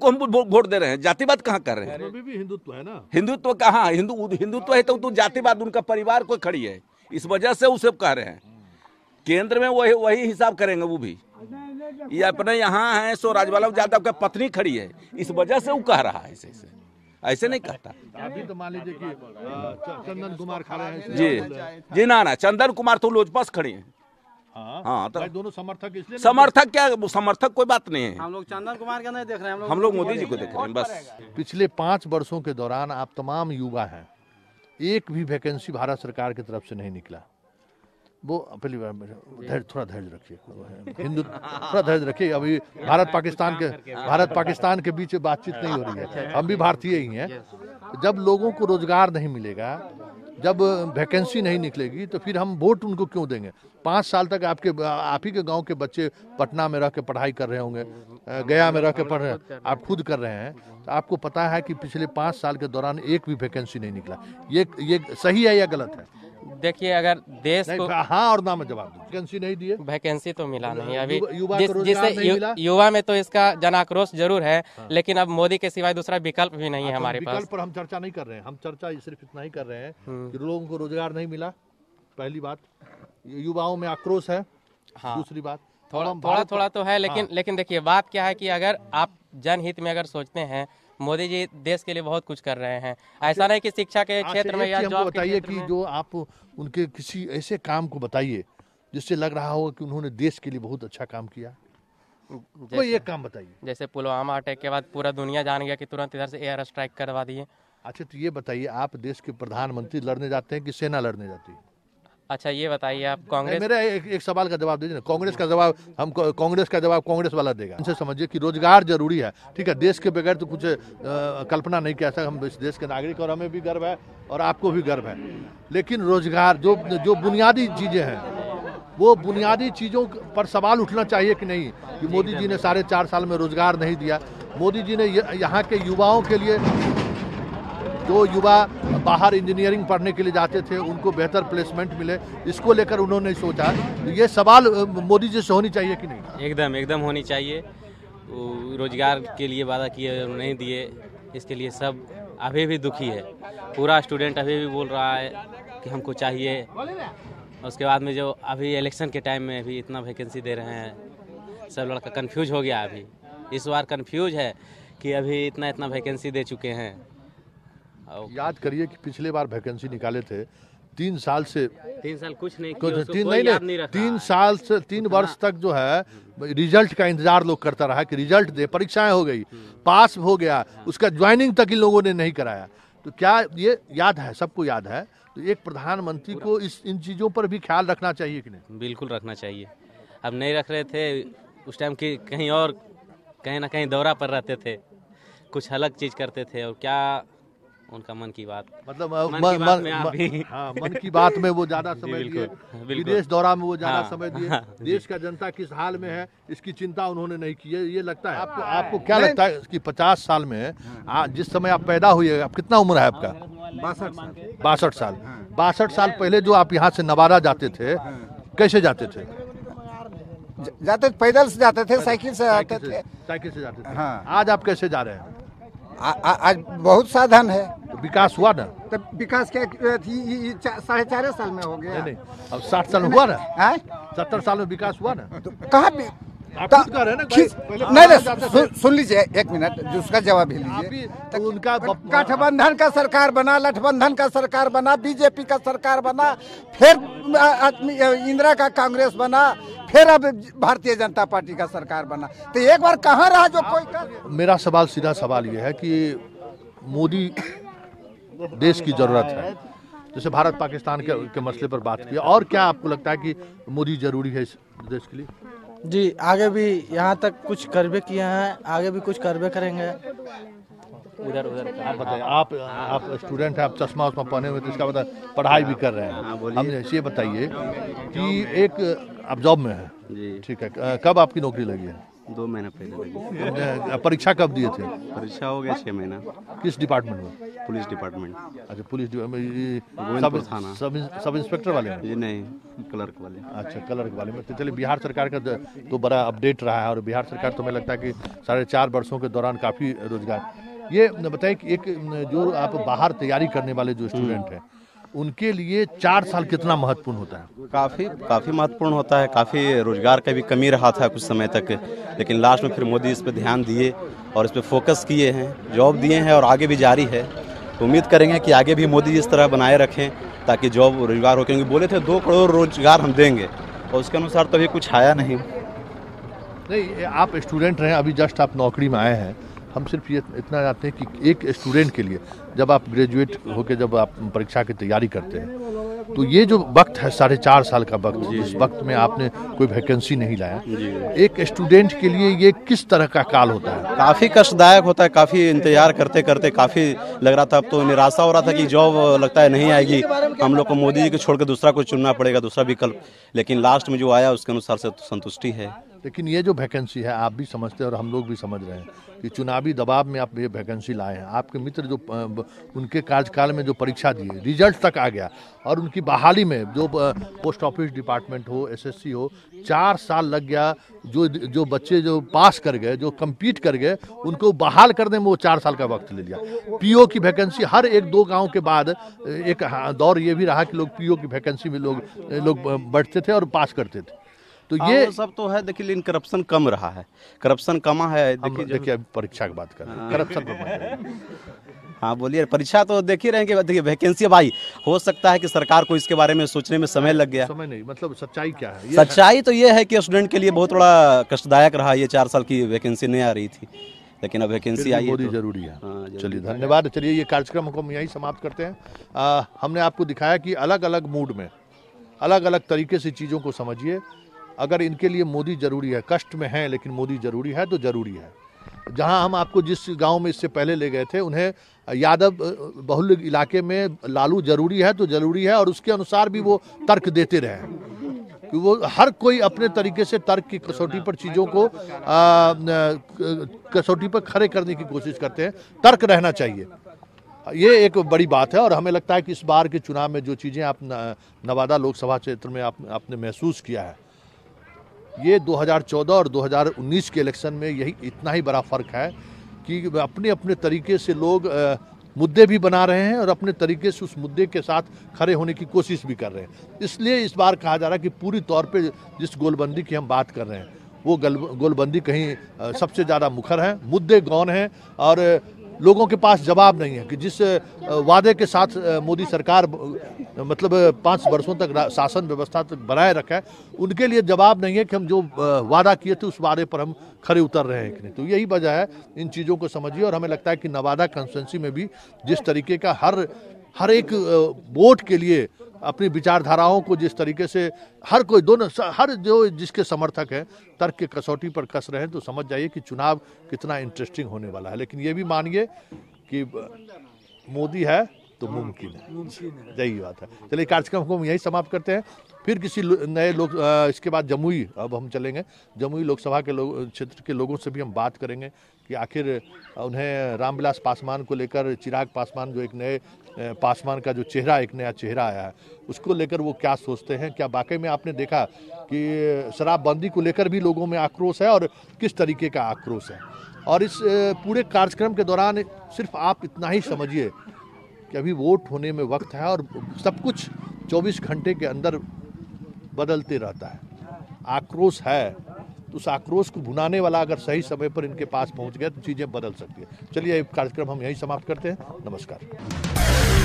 हम वोट दे रहे हैं, जातिवाद कहाँ कर रहे हैं? उसमें भी हिंदुत्व है ना। हिंदुत्व कहाँ? हिंदुत्व है तो जातिवाद उनका परिवार को खड़ी है, इस वजह से उसे कह रहे हैं। केंद्र में वही हिसाब करेंगे वो भी। ये अपने यहाँ है सो राजवल्लभ यादव का पत्नी खड़ी है, इस वजह से वो कह रहा है, ऐसे नहीं कहता। अभी तो मान लीजिए कि चंदन कुमार खड़े हैं जी ना चंदन कुमार तो लोजपा खड़े हैं। हाँ तो दोनों समर्थक इसलिए समर्थक क्या, समर्थक कोई बात नहीं है। हम लोग चंदन कुमार का नहीं देख रहे हैं, हम लोग मोदी जी को देख रहे हैं बस। पिछले 5 वर्षों के दौरान आप तमाम युवा हैं, एक भी वैकेंसी भारत सरकार की तरफ से नहीं निकला। वो पहली बार थोड़ा धैर्य रखिए, हिंदू थोड़ा धैर्य रखिए। अभी भारत पाकिस्तान के बीच बातचीत नहीं हो रही है, हम भी भारतीय ही हैं। जब लोगों को रोजगार नहीं मिलेगा, जब वैकेंसी नहीं निकलेगी, तो फिर हम वोट उनको क्यों देंगे? 5 साल तक आप ही के गांव के बच्चे पटना में रह के पढ़ाई कर रहे होंगे, गया में रह के पढ़ रहे, आप खुद कर रहे हैं, तो आपको पता है कि पिछले 5 साल के दौरान एक भी वैकेंसी नहीं निकला। ये सही है या गलत है? देखिए अगर देश को हाँ और ना में जवाब दो, वैकेंसी नहीं दिए, वैकेंसी तो मिला नहीं अभी, युवा को रोजगार नहीं मिला। युवा में तो इसका जनाक्रोश जरूर है, लेकिन अब मोदी के सिवाय दूसरा विकल्प भी नहीं है हमारे पास। विकल्प पर हम चर्चा नहीं कर रहे हैं, हम चर्चा सिर्फ इतना ही कर रहे हैं कि लोगों को रोजगार नहीं मिला, पहली बात, युवाओं में आक्रोश है, दूसरी बात थोड़ा तो है, लेकिन देखिए बात क्या है कि अगर आप जनहित में अगर सोचते हैं, मोदी जी देश के लिए बहुत कुछ कर रहे हैं, ऐसा नहीं कि शिक्षा के क्षेत्र में या जॉब बताइए कि जो आप उनके किसी ऐसे काम को बताइए जिससे लग रहा हो कि उन्होंने देश के लिए बहुत अच्छा काम किया, कोई एक काम बताइए। जैसे पुलवामा अटैक के बाद पूरा दुनिया जान गया कि तुरंत इधर से एयर स्ट्राइक करवा दिए। अच्छा तो ये बताइए, आप देश के प्रधानमंत्री लड़ने जाते हैं कि सेना लड़ने जाती है? अच्छा ये बताइए आप कांग्रेस, मेरा एक सवाल का जवाब दीजिए ना, कांग्रेस का जवाब हम कांग्रेस का जवाब कांग्रेस वाला देगा। इनसे समझिए कि रोजगार जरूरी है, ठीक है, देश के बगैर तो कुछ कल्पना नहीं कर सकते, हम इस देश के नागरिक और हमें भी गर्व है और आपको भी गर्व है, लेकिन रोजगार जो बुनियादी चीजें हैं, वो बुनियादी चीजों पर सवाल उठना चाहिए कि नहीं, कि मोदी जी ने 4.5 साल में रोजगार नहीं दिया, मोदी जी ने यहाँ के युवाओं के लिए, जो युवा बाहर इंजीनियरिंग पढ़ने के लिए जाते थे उनको बेहतर प्लेसमेंट मिले, इसको लेकर उन्होंने सोचा, ये सवाल मोदी जी से होनी चाहिए कि नहीं? एकदम होनी चाहिए। रोजगार के लिए वादा किए नहीं दिए, इसके लिए सब अभी भी दुखी है, पूरा स्टूडेंट अभी भी बोल रहा है कि हमको चाहिए। उसके बाद में जो अभी इलेक्शन के टाइम में भी इतना वैकेंसी दे रहे हैं, सब लड़का कंफ्यूज हो गया, अभी इस बार कंफ्यूज है कि अभी इतना वैकेंसी दे चुके हैं। याद करिए कि पिछले बार वैकेंसी निकाले थे, 3 साल से 3 साल कुछ नहीं, 3 साल से 3 वर्ष तक जो है रिजल्ट का इंतजार लोग करता रहा कि रिजल्ट दे, परीक्षाएं हो गई, पास हो गया, उसका ज्वाइनिंग तक इन लोगों ने नहीं कराया। तो क्या ये याद है, सबको याद है, तो एक प्रधानमंत्री को इन चीज़ों पर भी ख्याल रखना चाहिए कि नहीं? बिल्कुल रखना चाहिए। अब नहीं रख रहे थे उस टाइम की, कहीं और कहीं ना कहीं दौरा पर रहते थे, कुछ अलग चीज़ करते थे, और क्या उनका मन की बात, मतलब मन की बात में वो ज्यादा समय दिए, विदेश दौरा में वो ज्यादा समय दिए, देश का जनता किस हाल में है इसकी चिंता उन्होंने नहीं की है। ये लगता है आपको क्या लगता है कि 50 साल में जिस समय आप पैदा हुए, आप कितना उम्र है आपका? 62 साल। 62 साल पहले जो आप यहाँ से नवादा जाते थे, कैसे जाते थे? पैदल से जाते थे, साइकिल से जाते थे। साइकिल से जाते थे। आज आप कैसे जा रहे हैं? आज बहुत साधन है। तो विकास हुआ ना? तो विकास क्या 4.5 साल में हो गया? नहीं, अब 60 साल में हुआ ना? 70 साल में विकास हुआ ना? तो कहाँ नहीं, सुन लीजिए एक मिनट, उसका जवाब भी लीजिए। तो उनका गठबंधन का सरकार बना, लठबंधन का सरकार बना, बीजेपी का सरकार बना, फिर इंदिरा का कांग्रेस बना, फिर अब भारतीय जनता पार्टी का सरकार बना, तो एक बार कहाँ रहा जो कोई? मेरा सवाल, सीधा सवाल ये है कि मोदी देश की जरूरत है, जैसे भारत पाकिस्तान के मसले पर बात की, और क्या आपको लगता है कि मोदी जरूरी है इस देश के लिए? जी, आगे भी यहाँ तक कुछ करबे किए हैं, आगे भी कुछ करबे करेंगे। उधर आप बताइए, आप स्टूडेंट हैं, आप चश्मा पहने हुए, तो इसका मतलब पढ़ाई भी कर रहे हैं। हमने ये बताइए कि एक आप जॉब में है, ठीक है, कब आपकी नौकरी लगी है? 2 महीना पहले लगी। परीक्षा कब दिए थे? परीक्षा हो गया 6 महीना। किस डिपार्टमेंट में? Police department. अच्छा, पुलिस थाना। सब इंस्पेक्टर वाले में? जी नहीं, क्लर्क वाले। अच्छा, क्लर्क वाले में। तो चलिए, बिहार सरकार का तो बड़ा अपडेट रहा है, और बिहार सरकार तो मुझे लगता है कि 4.5 वर्षों के दौरान काफ़ी रोजगार। ये बताइए कि एक जो आप बाहर तैयारी करने वाले जो स्टूडेंट हैं, उनके लिए 4 साल कितना महत्वपूर्ण होता है? काफ़ी महत्वपूर्ण होता है। काफ़ी रोजगार का भी कमी रहा था कुछ समय तक, लेकिन लास्ट में फिर मोदी इस पर ध्यान दिए और इस पर फोकस किए हैं, जॉब दिए हैं, और आगे भी जारी है। तो उम्मीद करेंगे कि आगे भी मोदी इस तरह बनाए रखें ताकि जॉब रोजगार हो, क्योंकि बोले थे 2 करोड़ रोजगार हम देंगे, और उसके अनुसार तो अभी कुछ आया नहीं। आप स्टूडेंट रहे, अभी जस्ट आप नौकरी में आए हैं, हम सिर्फ ये इतना जानते हैं कि एक स्टूडेंट के लिए जब आप ग्रेजुएट होकर जब आप परीक्षा की तैयारी करते हैं, तो ये जो वक्त है 4.5 साल का वक्त, जिस वक्त में आपने कोई वैकेंसी नहीं लाया, एक स्टूडेंट के लिए ये किस तरह का काल होता है? काफ़ी कष्टदायक होता है। काफ़ी इंतजार करते करते काफ़ी लग रहा था, अब तो निराशा हो रहा था कि जॉब लगता है नहीं आएगी, हम लोग को मोदी जी को छोड़ कर दूसरा कुछ चुनना पड़ेगा, दूसरा विकल्प। लेकिन लास्ट में जो आया उसके अनुसार से संतुष्टि है। लेकिन ये जो वैकेंसी है आप भी समझते हैं और हम लोग भी समझ रहे हैं कि चुनावी दबाव में आप ये वैकेंसी लाए हैं। आपके मित्र जो उनके कार्यकाल में जो परीक्षा दिए, रिजल्ट तक आ गया और उनकी बहाली में जो पोस्ट ऑफिस डिपार्टमेंट हो, एसएससी हो, 4 साल लग गया। जो बच्चे जो पास कर गए, जो कम्पीट कर गए, उनको बहाल करने में वो 4 साल का वक्त ले लिया। पीओ की वैकेंसी हर 1-2 गाँव के बाद एक दौर ये भी रहा कि लोग पीओ की वैकेंसी में लोग बैठते थे और पास करते थे। तो ये सब तो है, देखिए, लेकिन करप्शन कम रहा है, करप्शन कमा है। देखिए परीक्षा की बात कर रहे हैं, करप्शन पर हाँ बोलिए। परीक्षा तो देख ही रहे हैं कि देखिए वैकेंसी भाई, हो सकता है कि सरकार को इसके बारे में सोचने में समय लग गया। समय नहीं, मतलब सच्चाई क्या है? सच्चाई तो ये है कि स्टूडेंट के लिए बहुत बड़ा कष्टदायक रहा। ये 4 साल की वैकेंसी नहीं आ रही थी, लेकिन अब वैकेंसी आई है, मोदी जरूरी है। चलिए धन्यवाद। चलिए ये कार्यक्रम को हम यहीं समाप्त करते हैं। हमने आपको दिखाया कि अलग अलग मूड में अलग अलग तरीके से चीज़ों को समझिए। अगर इनके लिए मोदी जरूरी है, कष्ट में है लेकिन मोदी जरूरी है तो जरूरी है। जहां हम आपको जिस गांव में इससे पहले ले गए थे, उन्हें यादव बहुल इलाके में लालू जरूरी है तो जरूरी है, और उसके अनुसार भी वो तर्क देते रहे कि वो हर कोई अपने तरीके से तर्क की कसौटी पर चीज़ों को कसौटी पर खड़े करने की कोशिश करते हैं। तर्क रहना चाहिए, ये एक बड़ी बात है। और हमें लगता है कि इस बार के चुनाव में जो चीज़ें आप नवादा लोकसभा क्षेत्र में आपने महसूस किया है, ये 2014 और 2019 के इलेक्शन में यही इतना ही बड़ा फर्क है कि अपने अपने तरीके से लोग मुद्दे भी बना रहे हैं और अपने तरीके से उस मुद्दे के साथ खड़े होने की कोशिश भी कर रहे हैं। इसलिए इस बार कहा जा रहा है कि पूरी तौर पे जिस गोलबंदी की हम बात कर रहे हैं, वो गोलबंदी कहीं सबसे ज़्यादा मुखर है, मुद्दे गौन हैं और लोगों के पास जवाब नहीं है कि जिस वादे के साथ मोदी सरकार मतलब 5 वर्षों तक शासन व्यवस्था तक बनाए रखा है, उनके लिए जवाब नहीं है कि हम जो वादा किए थे उस वादे पर हम खरे उतर रहे हैं कि नहीं। तो यही वजह है, इन चीज़ों को समझिए। और हमें लगता है कि नवादा कॉन्स्टिट्यूंसी में भी जिस तरीके का हर एक वोट के लिए अपनी विचारधाराओं को जिस तरीके से हर कोई हर जो जिसके समर्थक हैं तर्क के कसौटी पर कस रहे हैं, तो समझ जाइए कि चुनाव कितना इंटरेस्टिंग होने वाला है। लेकिन ये भी मानिए कि मोदी है तो मुमकिन है, यही बात है। चलिए कार्यक्रम को हम यही समाप्त करते हैं। फिर किसी नए लोग इसके बाद जमुई अब हम चलेंगे, जमुई लोकसभा के क्षेत्र के लोगों से भी हम बात करेंगे कि आखिर उन्हें रामविलास पासवान को लेकर, चिराग पासवान जो एक नए पासवान का जो चेहरा, एक नया चेहरा आया है, उसको लेकर वो क्या सोचते हैं। क्या वाकई में आपने देखा कि शराबबंदी को लेकर भी लोगों में आक्रोश है और किस तरीके का आक्रोश है। और इस पूरे कार्यक्रम के दौरान सिर्फ आप इतना ही समझिए कि अभी वोट होने में वक्त है और सब कुछ 24 घंटे के अंदर बदलते रहता है। आक्रोश है तो उस आक्रोश को भुनाने वाला अगर सही समय पर इनके पास पहुंच गया तो चीज़ें बदल सकती है। चलिए कार्यक्रम हम यहीं समाप्त करते हैं। नमस्कार।